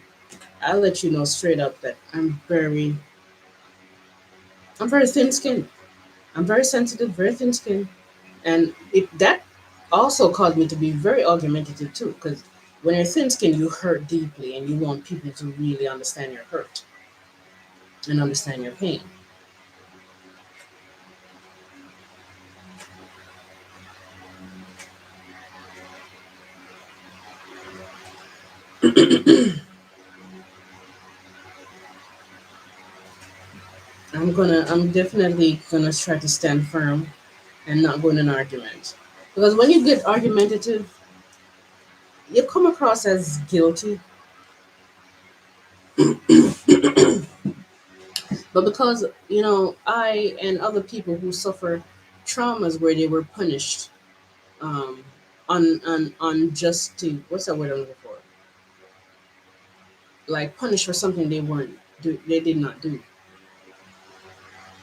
I'll let you know straight up that I'm very thin skinned. I'm very sensitive, very thin skinned. And it that also caused me to be very argumentative too, because when you're thin skinned you hurt deeply and you want people to really understand your hurt and understand your pain. I'm definitely gonna try to stand firm and not go in an argument. Because when you get argumentative, you come across as guilty. But because, I and other people who suffer traumas where they were punished um, on unjustly, what's that word I'm looking for? Like punished for something they did not do.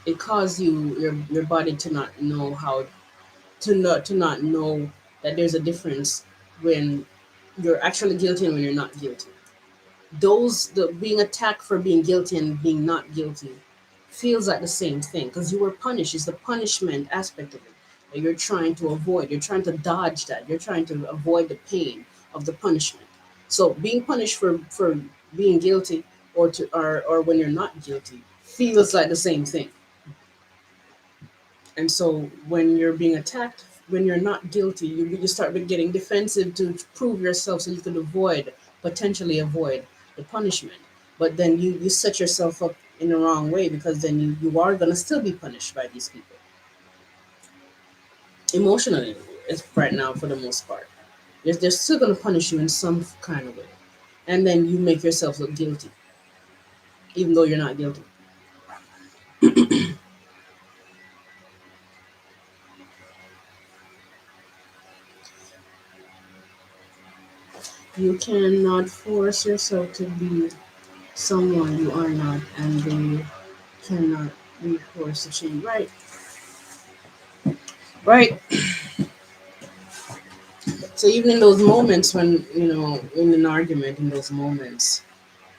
It caused your body to not know how to not know that there's a difference when you're actually guilty and when you're not guilty. The being attacked for being guilty and being not guilty feels like the same thing because you were punished. It's the punishment aspect of it. that you're trying to avoid. You're trying to dodge that. You're trying to avoid the pain of the punishment. So being punished for being guilty or when you're not guilty feels like the same thing. And so when you're being attacked, when you're not guilty, you start getting defensive to prove yourself so you could potentially avoid the punishment. But then you set yourself up in the wrong way because then you are going to still be punished by these people. Emotionally, it's right now for the most part. They're still going to punish you in some kind of way. And then you make yourself look guilty, even though you're not guilty. You cannot force yourself to be someone you are not, and they cannot be forced to change. Right, right. So even in those moments when in an argument, in those moments,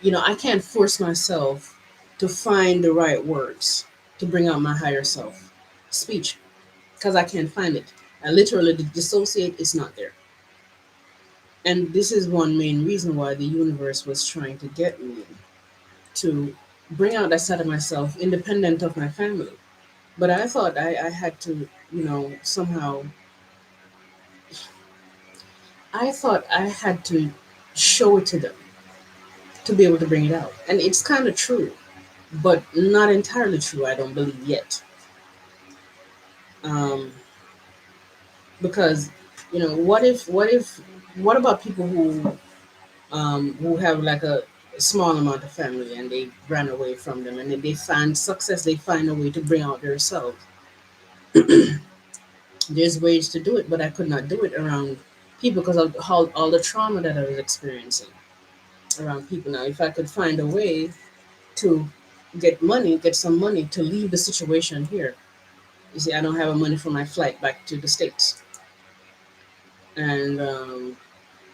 I can't force myself to find the right words to bring out my higher self speech because I can't find it. I literally dissociate. It's not there. And this is one main reason why the universe was trying to get me to bring out that side of myself independent of my family. But I thought I had to, somehow, I thought I had to show it to them to be able to bring it out. And it's kind of true, but not entirely true, I don't believe yet. Um, because, what about people who have like a small amount of family and they ran away from them and they find success, they find a way to bring out themselves. There's ways to do it, but I could not do it around people because of all the trauma that I was experiencing around people. Now, if I could find a way to get some money to leave the situation here, you see, I don't have money for my flight back to the States. And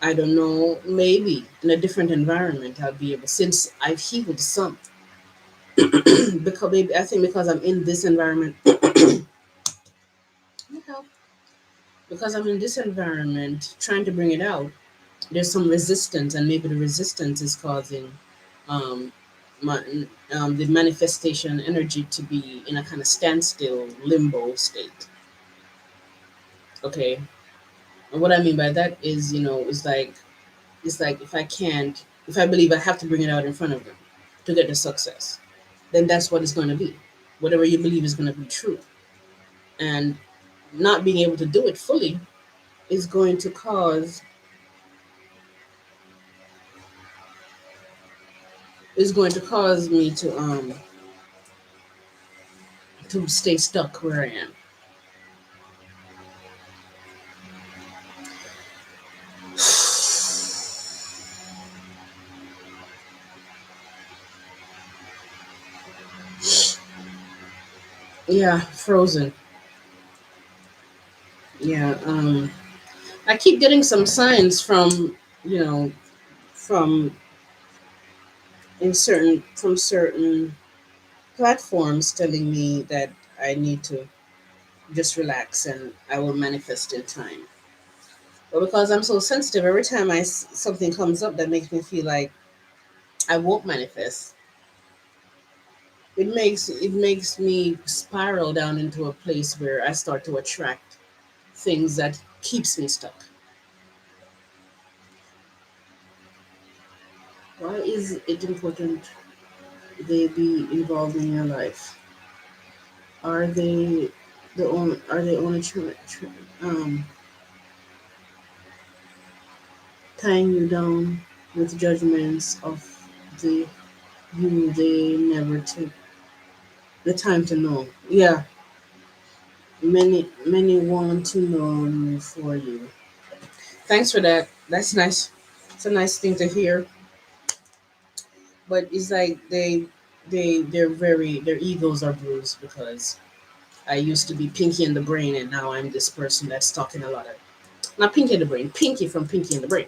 I don't know, maybe in a different environment, I'll be able, since I've healed some, because maybe I think because I'm in this environment, because I'm in this environment trying to bring it out, there's some resistance, and maybe the resistance is causing um, my, the manifestation energy to be in a kind of standstill limbo state. Okay, and what I mean by that is, it's like if I believe I have to bring it out in front of them to get the success, then that's what it's going to be. Whatever you believe is going to be true, and not being able to do it fully is going to cause me to stay stuck where I am. Yeah, frozen. Yeah, I keep getting some signs you know, from certain platforms telling me that I need to just relax and I will manifest in time. But because I'm so sensitive, every time something comes up that makes me feel like I won't manifest, it makes me spiral down into a place where I start to attract things that keeps me stuck. Why is it important they be involved in your life? Are they only tying you down with judgments of the you they never took the time to know? Yeah, many want to know you for you. Thanks for that. That's nice. It's a nice thing to hear. But it's like their egos are bruised because I used to be Pinky in the Brain, and now I'm this person that's talking a lot of not Pinky in the Brain, Pinky from Pinky in the Brain.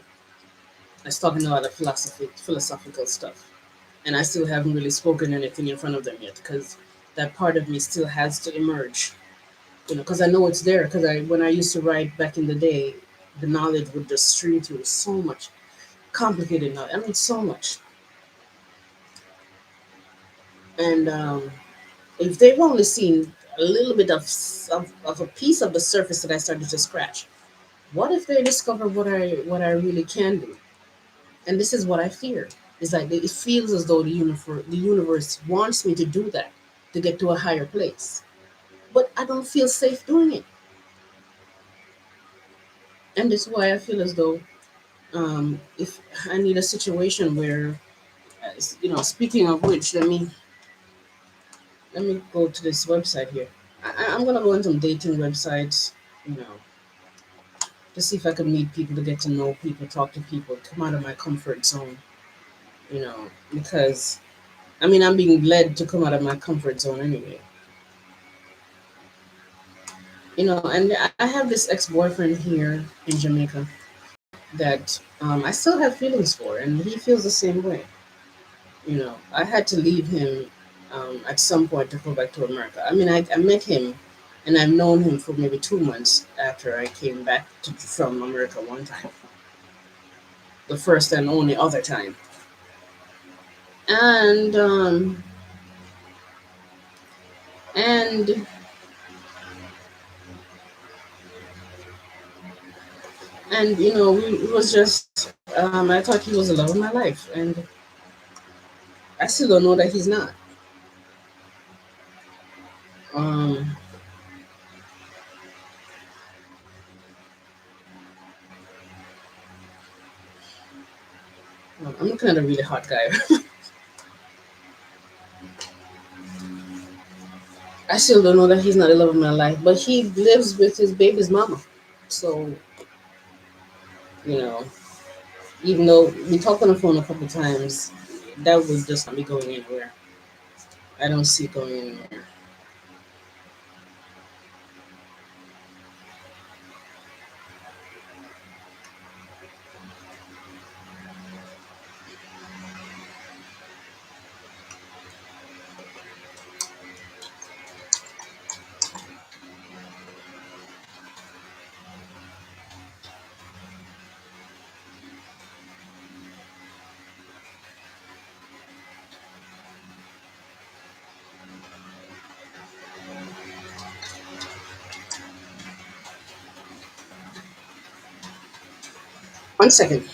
That's talking a lot of philosophical stuff, and I still haven't really spoken anything in front of them yet because that part of me still has to emerge. because I know it's there. Because when I used to write back in the day, the knowledge would just stream through so much complicated knowledge. I mean, so much. And if they've only seen a little bit of a piece of the surface that I started to scratch, what if they discover what I really can do? And this is what I fear. Is that it feels as though the universe wants me to do that to get to a higher place, but I don't feel safe doing it. And that's why I feel as though if I need a situation where, speaking of which, let me go to this website here. I'm gonna go on some dating websites, you know, to see if I can meet people, to get to know people, talk to people, come out of my comfort zone, because I mean I'm being led to come out of my comfort zone anyway. And I have this ex-boyfriend here in Jamaica that I still have feelings for, and he feels the same way. I had to leave him at some point to go back to America. I mean, I met him, and I've known him for maybe 2 months after I came back from America one time, the first and only other time, and and it was just I thought he was the love of my life, and I still don't know that he's not. Um, I'm looking at a really hot guy. I still don't know that he's not the love of my life, but he lives with his baby's mama. So, you know, even though we talked on the phone a couple of times, that would just not be going anywhere. I don't see it going anywhere. 1 second.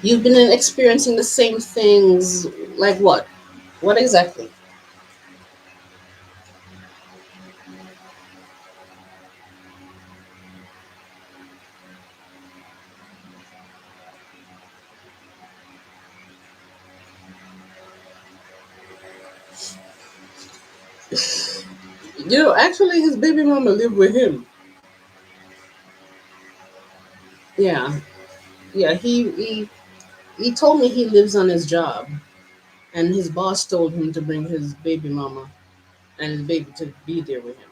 You've been experiencing the same things, like what? What exactly? Actually, his baby mama lived with him. Yeah, yeah. He told me he lives on his job, and his boss told him to bring his baby mama and his baby to be there with him.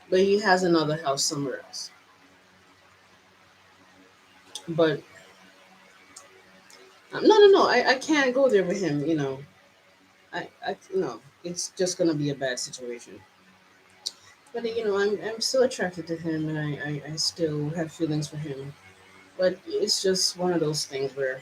But he has another house somewhere else. But no, no, no. I can't go there with him. I no. It's just gonna be a bad situation. But I'm still attracted to him, and I still have feelings for him. But it's just one of those things where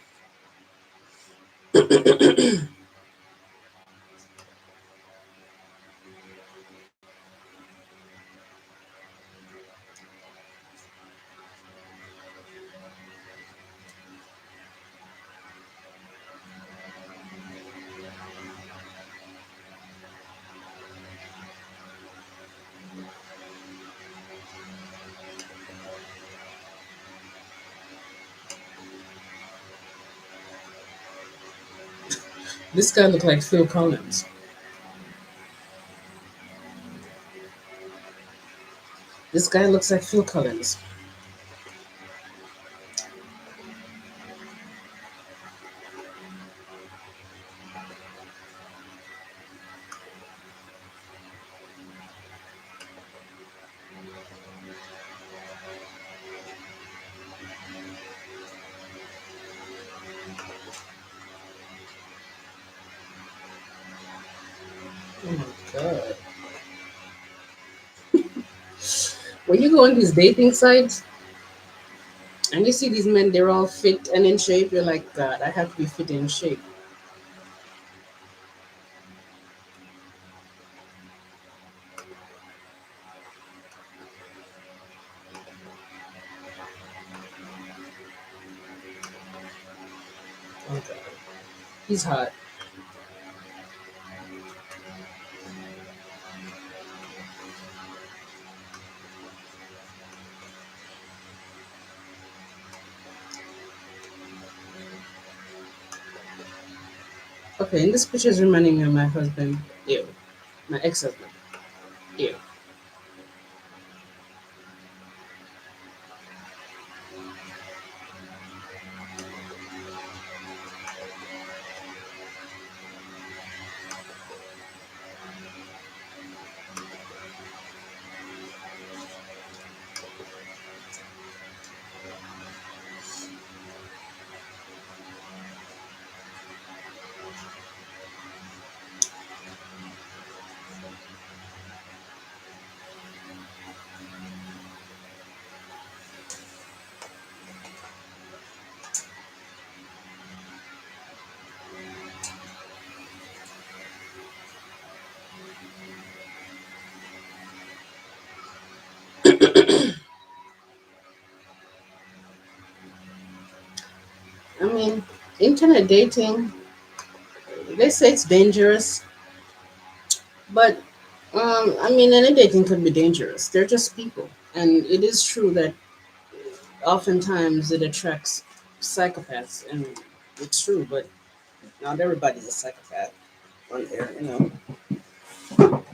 this guy looked like Phil Collins. This guy looks like Phil Collins. Oh my god. When you go on these dating sites and you see these men, they're all fit and in shape, you're like, God, I have to be fit and in shape. Oh god. He's hot. Okay, and this picture is reminding me of my husband. Ew. My ex-husband. Ew. I mean, internet dating, they say it's dangerous, but I mean, any dating could be dangerous. They're just people. And it is true that oftentimes it attracts psychopaths, and it's true, but not everybody's a psychopath on there.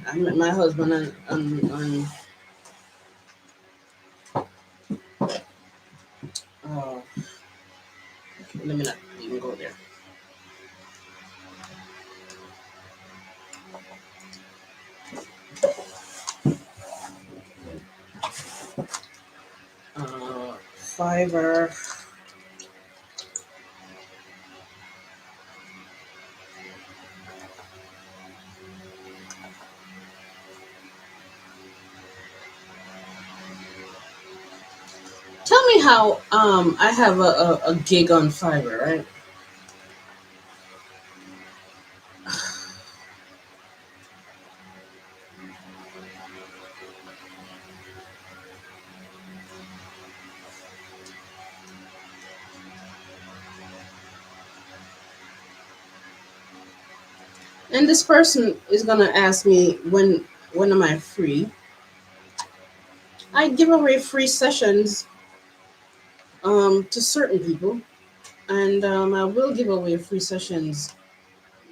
I met my husband on uh, let me not even go there. Fiverr. Tell me how I have a gig on Fiverr, right? And this person is gonna ask me when am I free? I give away free sessions to certain people, and I will give away free sessions.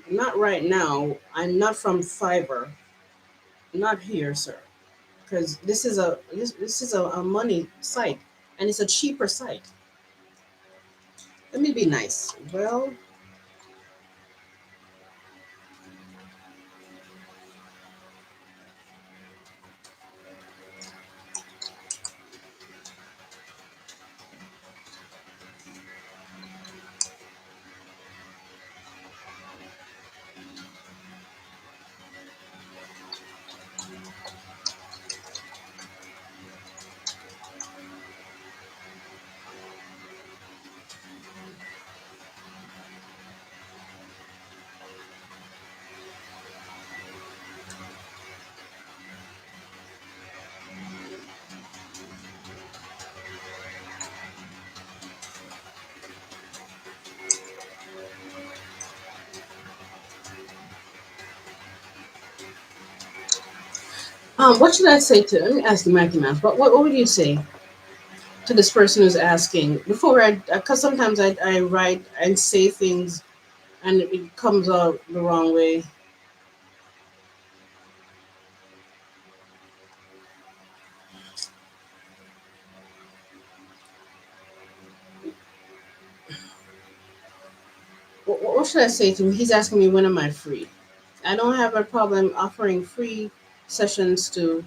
Not right now. I'm not from Fiverr. Not here, sir. Because this is a money site, and it's a cheaper site. Let me be nice. Well, What should I say to? Let me ask the Mikey Mouse. What would you say to this person who's asking before I? Because sometimes I write and say things and it comes out the wrong way. What should I say to him? He's asking me when am I free. I don't have a problem offering free sessions to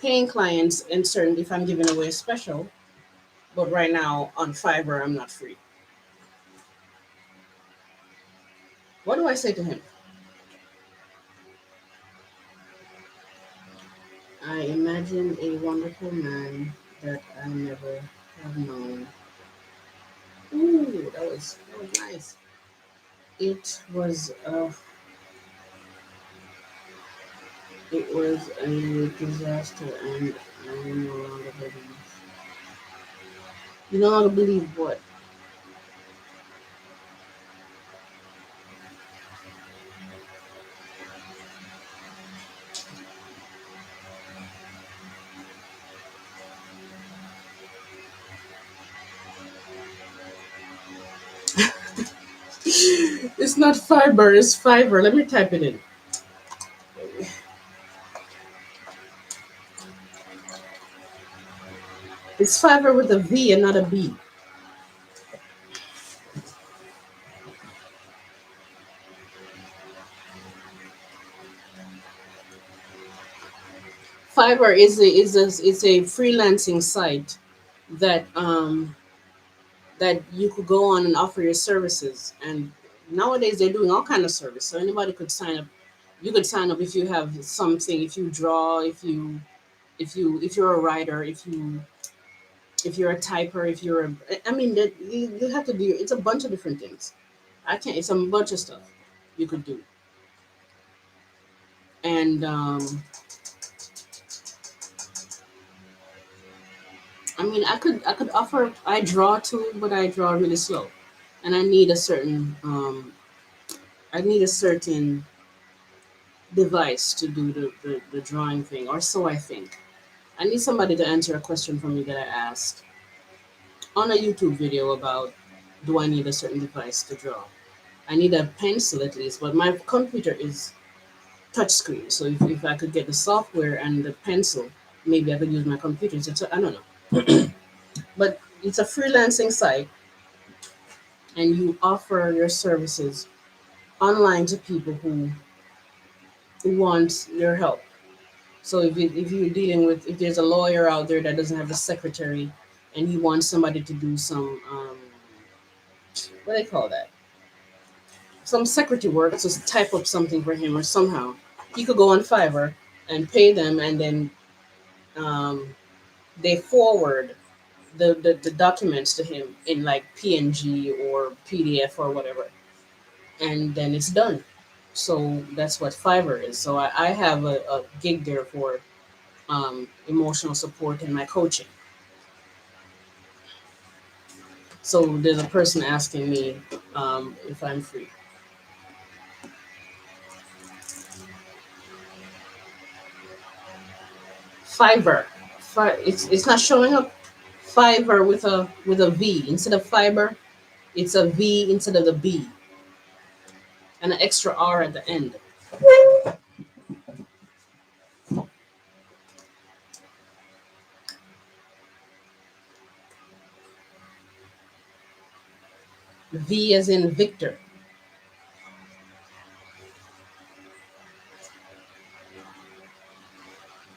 paying clients and certain if I'm giving away a special. But right now on Fiverr, I'm not free. What do I say to him? I imagine a wonderful man that I never have known. Ooh, that was nice. It was it was a disaster, and I no longer believe. You no longer believe what? It's not fiber, it's fiber. Let me type it in. It's fiber with a V and not a B. Fiverr is a freelancing site that that you could go on and offer your services. And nowadays they're doing all kind of service, so anybody could sign up. You could sign up if you have something, if you draw, if you're a writer, if you're a typer, if you're a, I mean that you have to do. It's a bunch of different things. I can't. It's a bunch of stuff you could do. And I mean, I could offer. I draw too, but I draw really slow, and I need a certain device to do the drawing thing, or so I think. I need somebody to answer a question for me that I asked on a YouTube video about do I need a certain device to draw? I need a pencil at least, but my computer is touchscreen. So if I could get the software and the pencil, maybe I could use my computer. I don't know. But it's a freelancing site and you offer your services online to people who want your help. So if you're dealing with, if there's a lawyer out there that doesn't have a secretary and he wants somebody to do some, what do they call that? Some secretary work, to type up something for him or somehow, he could go on Fiverr and pay them and then um, they forward the documents to him in like PNG or PDF or whatever. And then it's done. So that's what Fiverr is. So I have a gig there for emotional support and my coaching. So there's a person asking me if I'm free. Fiverr. It's not showing up. Fiverr with a V instead of fiber. It's a V instead of the B and an extra R at the end. V as in Victor.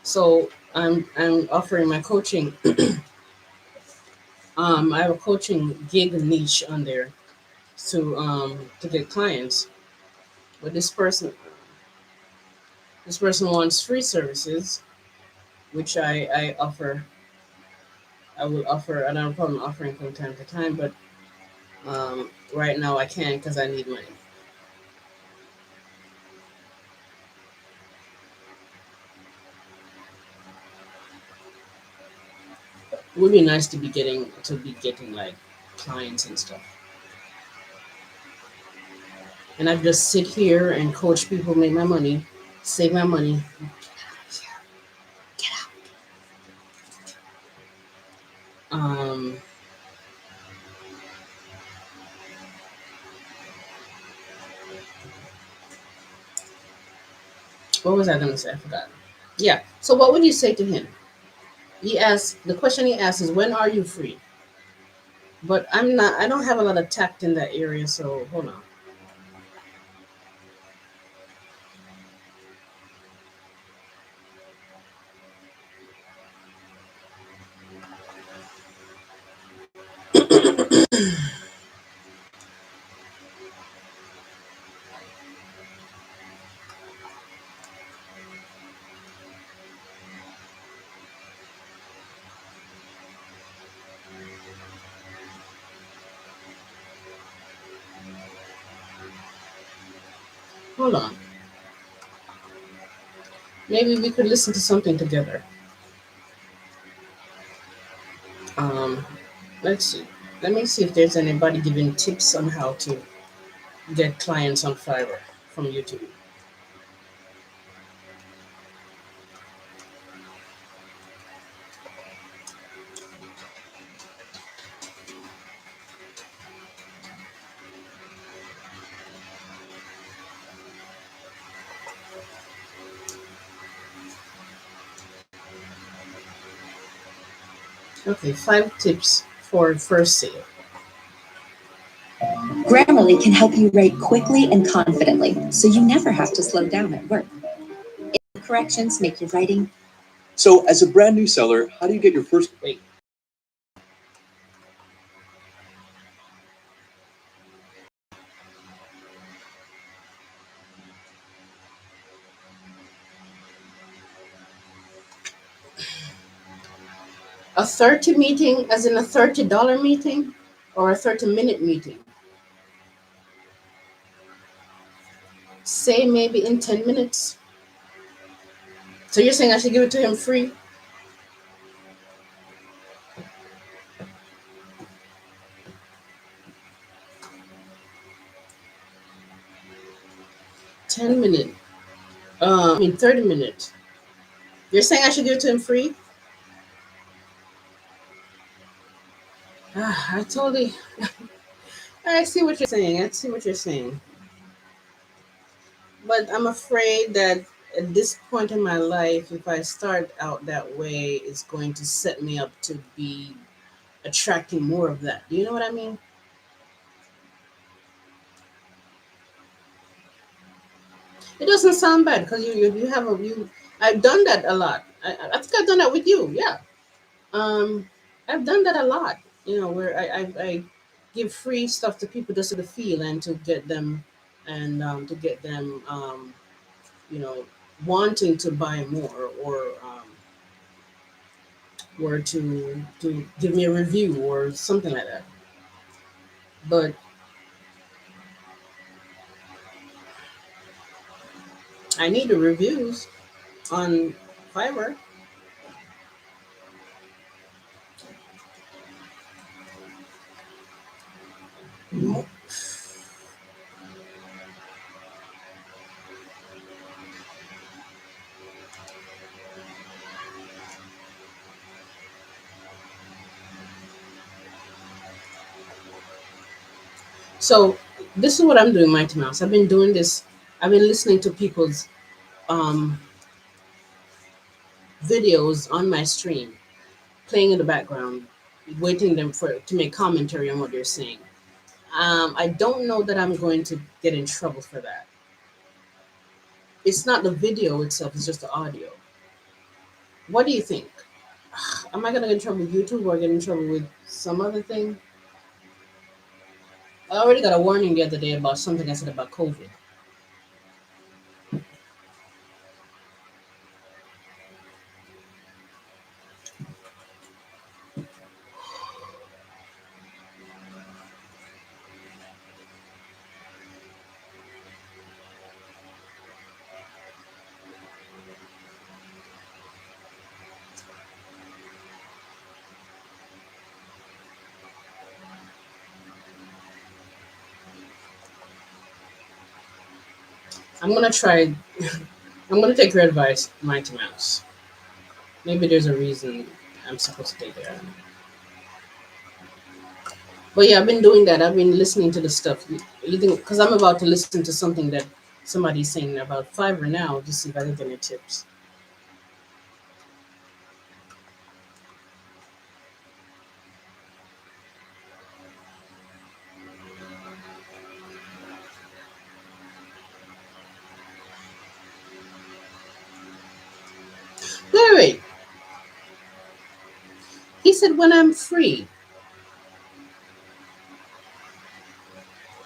So I'm offering my coaching. I have a coaching gig niche on there to get clients. But this person wants free services, which I offer. I will offer. I don't have a problem offering from time to time, but right now I can't because I need money. It would be nice to be getting like clients and stuff. And I just sit here and coach people, make my money, save my money, Um, what was I going to say? I forgot. Yeah. So what would you say to him? He asked, the question he asked is, when are you free? But I don't have a lot of tact in that area. So hold on. Hold on. Maybe we could listen to something together. Um, let's see. Let me see if there's anybody giving tips on how to get clients on Fiverr from YouTube. Okay, 5 tips for first sale. Grammarly can help you write quickly and confidently, so you never have to slow down at work. Corrections make your writing. So, as a brand new seller, how do you get your first? Wait. A 30 meeting, as in a $30 meeting, or a 30-minute meeting? Say maybe in 10 minutes. So you're saying I should give it to him free? $10 minute. I mean 30 minutes. You're saying I should give it to him free? I totally. I see what you're saying. I see what you're saying. But I'm afraid that at this point in my life, if I start out that way, it's going to set me up to be attracting more of that. Do you know what I mean? It doesn't sound bad because you have a you. I've done that a lot. I think I've done that with you. Yeah. Um, I've done that a lot. You know, where I give free stuff to people just to feel and to get them you know, wanting to buy more or to give me a review or something like that. But I need the reviews on Fiverr. So this is what I'm doing, Mighty Mouse. I've been doing this. I've been listening to people's um, videos on my stream, playing in the background, waiting them for to make commentary on what they're saying. I don't know that I'm going to get in trouble for that. It's not the video itself; it's just the audio. What do you think? Am I gonna get in trouble with YouTube or get in trouble with some other thing? I already got a warning the other day about something I said about COVID. I'm gonna try. I'm gonna take your advice, Mighty Mouse. Maybe there's a reason I'm supposed to take that. But yeah, I've been doing that. I've been listening to the stuff. Because I'm about to listen to something that somebody's saying about Fiverr now to see if I can get any tips. Wait. He said when I'm free.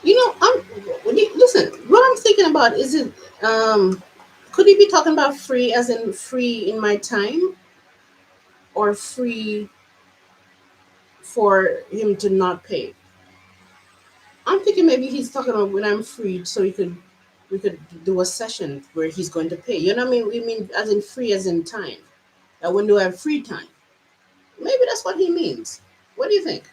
You know, listen. What I'm thinking about is it. Could he be talking about free as in free in my time, or free for him to not pay? I'm thinking maybe he's talking about when I'm free, so we could do a session where he's going to pay. You know what I mean? We mean as in free as in time. When do I have free time? Maybe that's what he means. What do you think?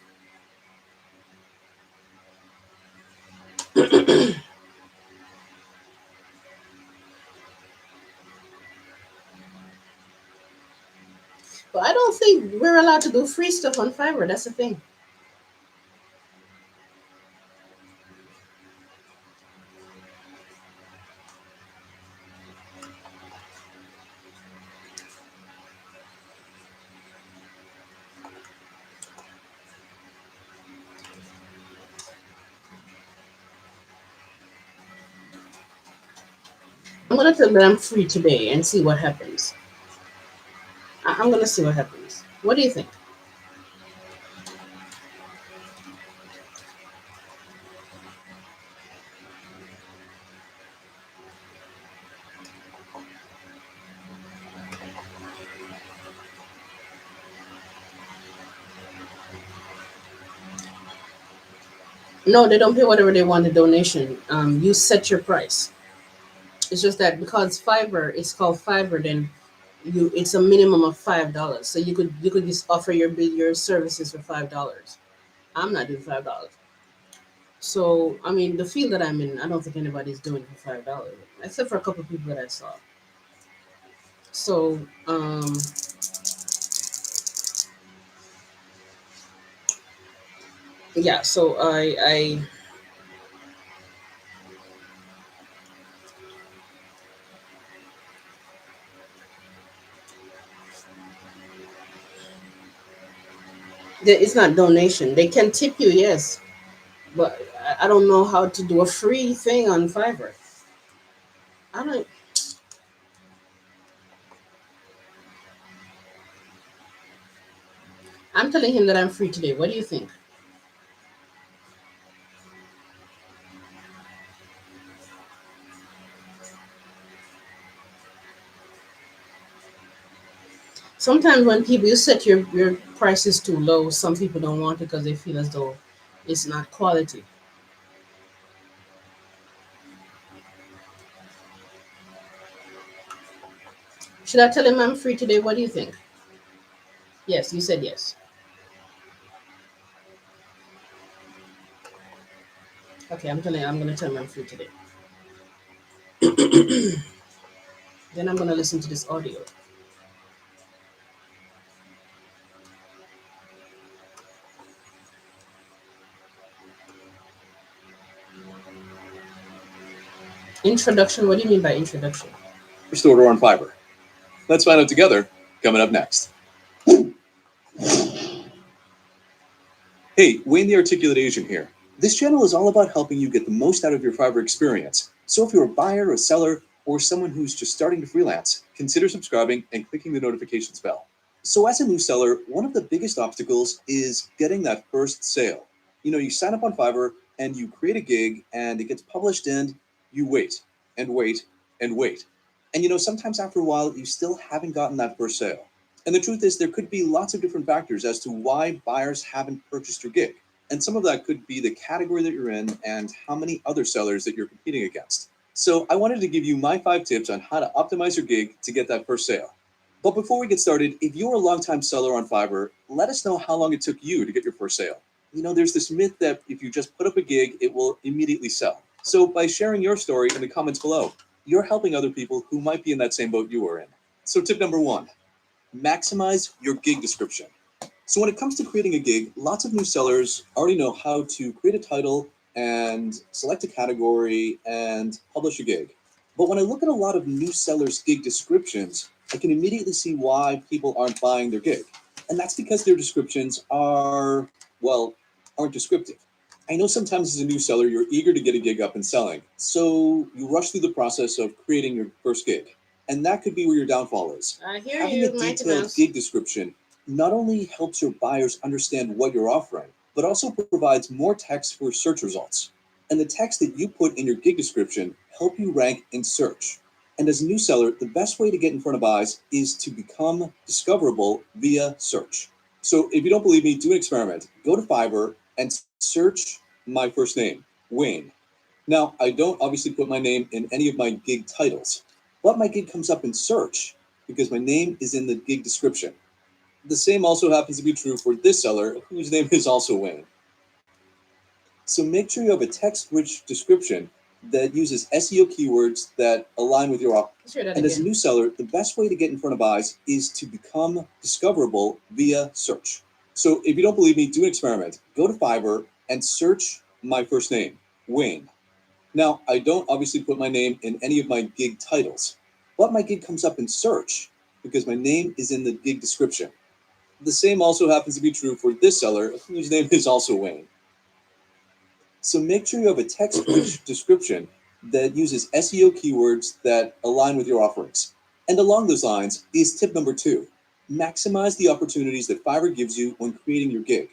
But I don't think we're allowed to do free stuff on Fiverr. That's the thing. I'm gonna tell them that I'm free today and see what happens. I'm gonna see what happens. What do you think? No, they don't pay whatever they want the donation. You set your price. It's just that because Fiverr is called Fiverr, then it's a minimum of $5. So you could just offer your services for $5. I'm not doing $5. So I mean, the field that I'm in, I don't think anybody's doing it for $5, except for a couple of people that I saw. So yeah, so I it's not donation. They can tip you, yes, but I don't know how to do a free thing on Fiverr. I don't. I'm telling him that I'm free today. What do you think? Sometimes when people you set your prices too low, some people don't want it because they feel as though it's not quality. Should I tell him I'm free today? What do you think? Yes, you said yes. Okay, I'm gonna tell him I'm free today. Then I'm gonna listen to this audio. Introduction. What do you mean by introduction? First order on Fiverr. Let's find out together. Coming up next. Hey, Wayne the Articulate Asian here. This channel is all about helping you get the most out of your Fiverr experience. So if you're a buyer, a seller, or someone who's just starting to freelance, consider subscribing and clicking the notifications bell. So as a new seller, one of the biggest obstacles is getting that first sale. You sign up on Fiverr and you create a gig and it gets published and you wait and wait and wait. And sometimes after a while, you still haven't gotten that first sale. And the truth is there could be lots of different factors as to why buyers haven't purchased your gig. And some of that could be the category that you're in and how many other sellers that you're competing against. So I wanted to give you my 5 tips on how to optimize your gig to get that first sale. But before we get started, if you're a longtime seller on Fiverr, let us know how long it took you to get your first sale. There's this myth that if you just put up a gig, it will immediately sell. So by sharing your story in the comments below, you're helping other people who might be in that same boat you are in. So tip number 1, maximize your gig description. So when it comes to creating a gig, lots of new sellers already know how to create a title and select a category and publish a gig. But when I look at a lot of new sellers' gig descriptions, I can immediately see why people aren't buying their gig. And that's because their descriptions aren't descriptive. I know sometimes as a new seller, you're eager to get a gig up and selling. So you rush through the process of creating your first gig. And that could be where your downfall is. I hear Having you, a Mighty detailed Mouse. gig description not only helps your buyers understand what you're offering, but also provides more text for search results. And the text that you put in your gig description help you rank in search. And as a new seller, the best way to get in front of eyes is to become discoverable via search. So if you don't believe me, do an experiment. Go to Fiverr and search my first name, Wayne. Now, I don't obviously put my name in any of my gig titles, but my gig comes up in search because my name is in the gig description. The same also happens to be true for this seller, whose name is also Wayne. So make sure you have a text-rich description that uses SEO keywords that align with your offer. And as a new seller, the best way to get in front of eyes is to become discoverable via search. So if you don't believe me, do an experiment. Go to Fiverr and search my first name, Wayne. Now, I don't obviously put my name in any of my gig titles, but my gig comes up in search because my name is in the gig description. The same also happens to be true for this seller, whose name is also Wayne. So make sure you have a text-rich description that uses SEO keywords that align with your offerings. And along those lines is tip number 2. Maximize the opportunities that Fiverr gives you when creating your gig.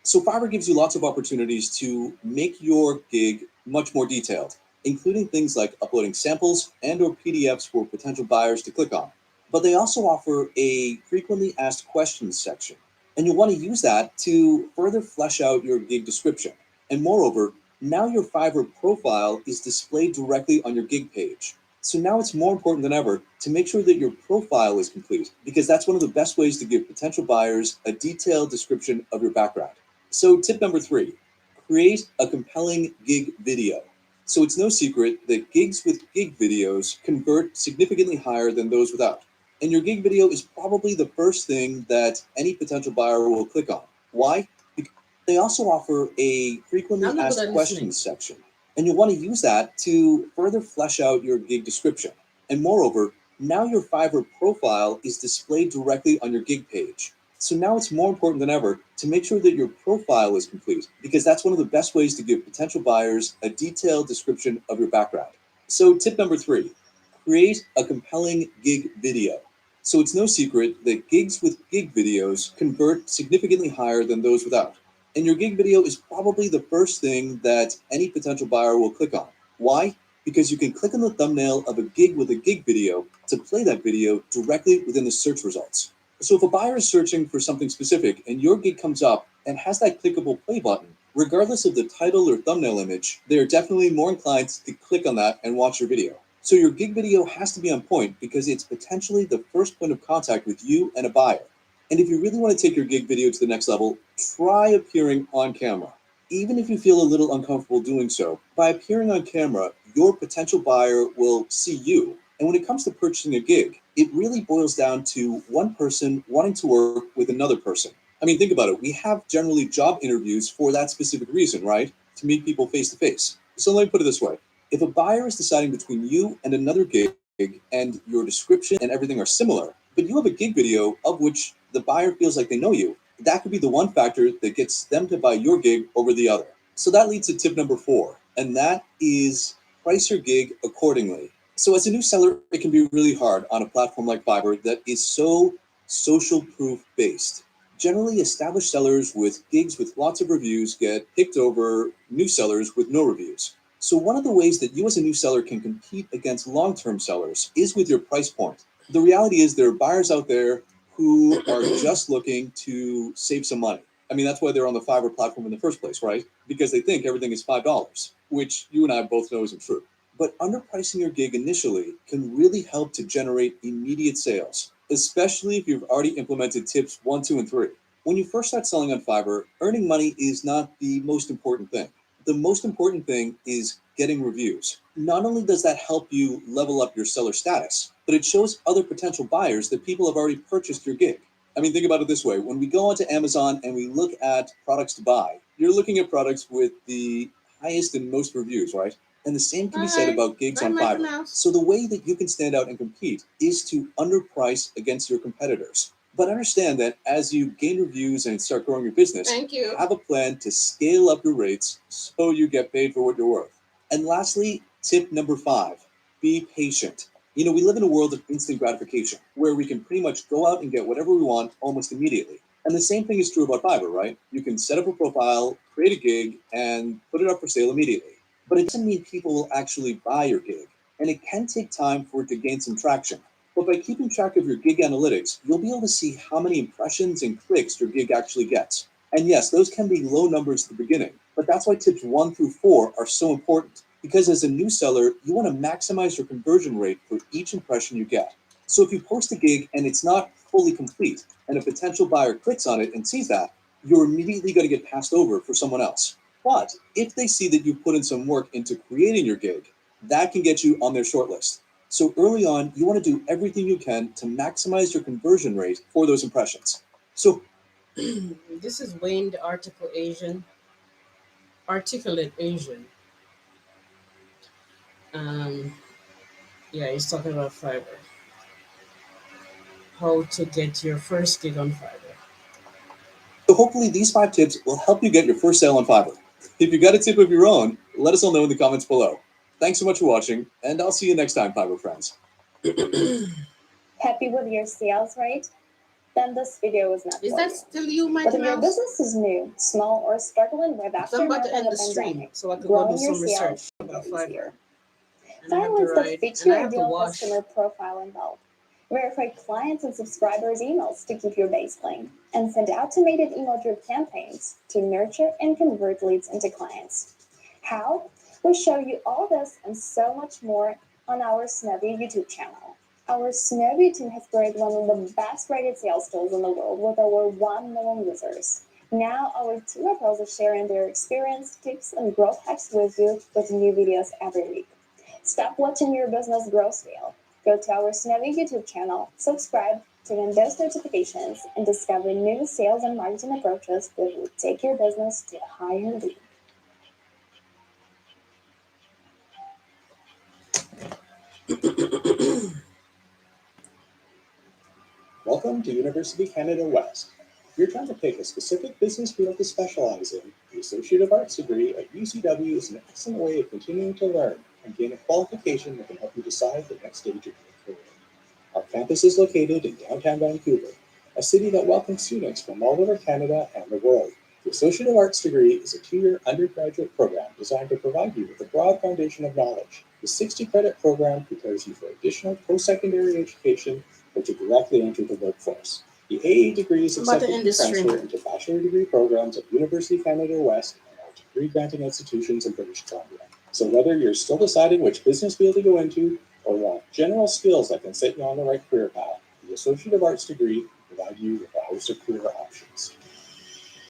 So Fiverr gives you lots of opportunities to make your gig much more detailed, including things like uploading samples and/or PDFs for potential buyers to click on. But they also offer a frequently asked questions section, and you'll want to use that to further flesh out your gig description. And moreover, now your Fiverr profile is displayed directly on your gig page. So now it's more important than ever to make sure that your profile is complete, because that's one of the best ways to give potential buyers a detailed description of your background. So tip number 3, create a compelling gig video. So it's no secret that gigs with gig videos convert significantly higher than those without. And your gig video is probably the first thing that any potential buyer will click on. Why? Because they also offer a frequently asked questions section, and you'll want to use that to further flesh out your gig description. And moreover, now your Fiverr profile is displayed directly on your gig page. So now it's more important than ever to make sure that your profile is complete, because that's one of the best ways to give potential buyers a detailed description of your background. So tip number 3, create a compelling gig video. So it's no secret that gigs with gig videos convert significantly higher than those without. And your gig video is probably the first thing that any potential buyer will click on. Why? Because you can click on the thumbnail of a gig with a gig video to play that video directly within the search results. So if a buyer is searching for something specific and your gig comes up and has that clickable play button, regardless of the title or thumbnail image, they are definitely more inclined to click on that and watch your video. So your gig video has to be on point because it's potentially the first point of contact with you and a buyer. And if you really want to take your gig video to the next level, try appearing on camera. Even if you feel a little uncomfortable doing so, by appearing on camera, your potential buyer will see you. And when it comes to purchasing a gig, it really boils down to one person wanting to work with another person. I mean, think about it. We have generally job interviews for that specific reason, right? To meet people face to face. So let me put it this way. If a buyer is deciding between you and another gig and your description and everything are similar, but you have a gig video of which the buyer feels like they know you, that could be the one factor that gets them to buy your gig over the other. So that leads to tip number 4, and that is price your gig accordingly. So as a new seller, it can be really hard on a platform like Fiverr that is so social proof based. Generally, established sellers with gigs with lots of reviews get picked over new sellers with no reviews. So one of the ways that you as a new seller can compete against long-term sellers is with your price point. The reality is there are buyers out there who are just looking to save some money. I mean, that's why they're on the Fiverr platform in the first place, right? Because they think everything is $5, which you and I both know isn't true. But underpricing your gig initially can really help to generate immediate sales, especially if you've already implemented tips 1, 2, and 3. When you first start selling on Fiverr, earning money is not the most important thing. The most important thing is getting reviews. Not only does that help you level up your seller status, but it shows other potential buyers that people have already purchased your gig. I mean, think about it this way. When we go onto Amazon and we look at products to buy, you're looking at products with the highest and most reviews, right? And the same can be said Bye. about gigs Bye, on Mickey Fiverr. Mouse. So the way that you can stand out and compete is to underprice against your competitors. But understand that as you gain reviews and start growing your business, Thank you. have a plan to scale up your rates so you get paid for what you're worth. And lastly, tip number 5, be patient. You know, we live in a world of instant gratification where we can pretty much go out and get whatever we want almost immediately. And the same thing is true about Fiverr, right? You can set up a profile, create a gig, and put it up for sale immediately. But it doesn't mean people will actually buy your gig. And it can take time for it to gain some traction. But by keeping track of your gig analytics, you'll be able to see how many impressions and clicks your gig actually gets. And yes, those can be low numbers at the beginning, but that's why tips 1 through 4 are so important. Because as a new seller, you want to maximize your conversion rate for each impression you get. So if you post a gig and it's not fully complete, and a potential buyer clicks on it and sees that, you're immediately going to get passed over for someone else. But if they see that you put in some work into creating your gig, that can get you on their shortlist. So early on, you want to do everything you can to maximize your conversion rate for those impressions. So This is Wayne, the articulate Asian. Yeah, he's talking about Fiverr. How to get your first gig on Fiverr. hopefully these 5 tips will help you get your first sale on Fiverr. If you got a tip of your own, let us all know in the comments below. Thanks so much for watching, and I'll see you next time, Fiverr friends. Happy with your sales rate? Then this video was not Is for that you. still you, Mickey Whether your Mouse? business is new, small, or struggling with I'm about to aftermath end of the the stream pandemic, so I could go growing do your some sales research should about get Fiverr. easier. And I have Find to ways that write, fit and I your have to ideal wash. customer profile and bulk. Verify clients and subscribers' emails to keep your base clean, and send automated email drip campaigns to nurture and convert leads into clients. How? We show you all this and so much more on our Snubby YouTube channel. Our Snubby team has created one of the best rated sales tools in the world with over 1 million users. Now our team of pros are sharing their experience, tips, and growth hacks with you with new videos every week. Stop watching your business grow stale. Go to our Snubby YouTube channel, subscribe, turn on those notifications, and discover new sales and marketing approaches that will take your business to a higher level. Welcome to University Canada West. If you're trying to pick a specific business field to specialize in, the Associate of Arts degree at UCW is an excellent way of continuing to learn and gain a qualification that can help you decide the next stage of your career. Our campus is located in downtown Vancouver, a city that welcomes students from all over Canada and the world. The Associate of Arts degree is a 2-year undergraduate program designed to provide you with a broad foundation of knowledge. The 60-credit program prepares you for additional post-secondary education or to directly enter the workforce. The AA degree is I'm about to accepted end for this stream. transfer into bachelor degree programs at University Canada West and our degree-granting institutions in British Columbia. So whether you're still deciding which business field to go into or want general skills that can set you on the right career path, the Associate of Arts degree will provide you with a host of career options.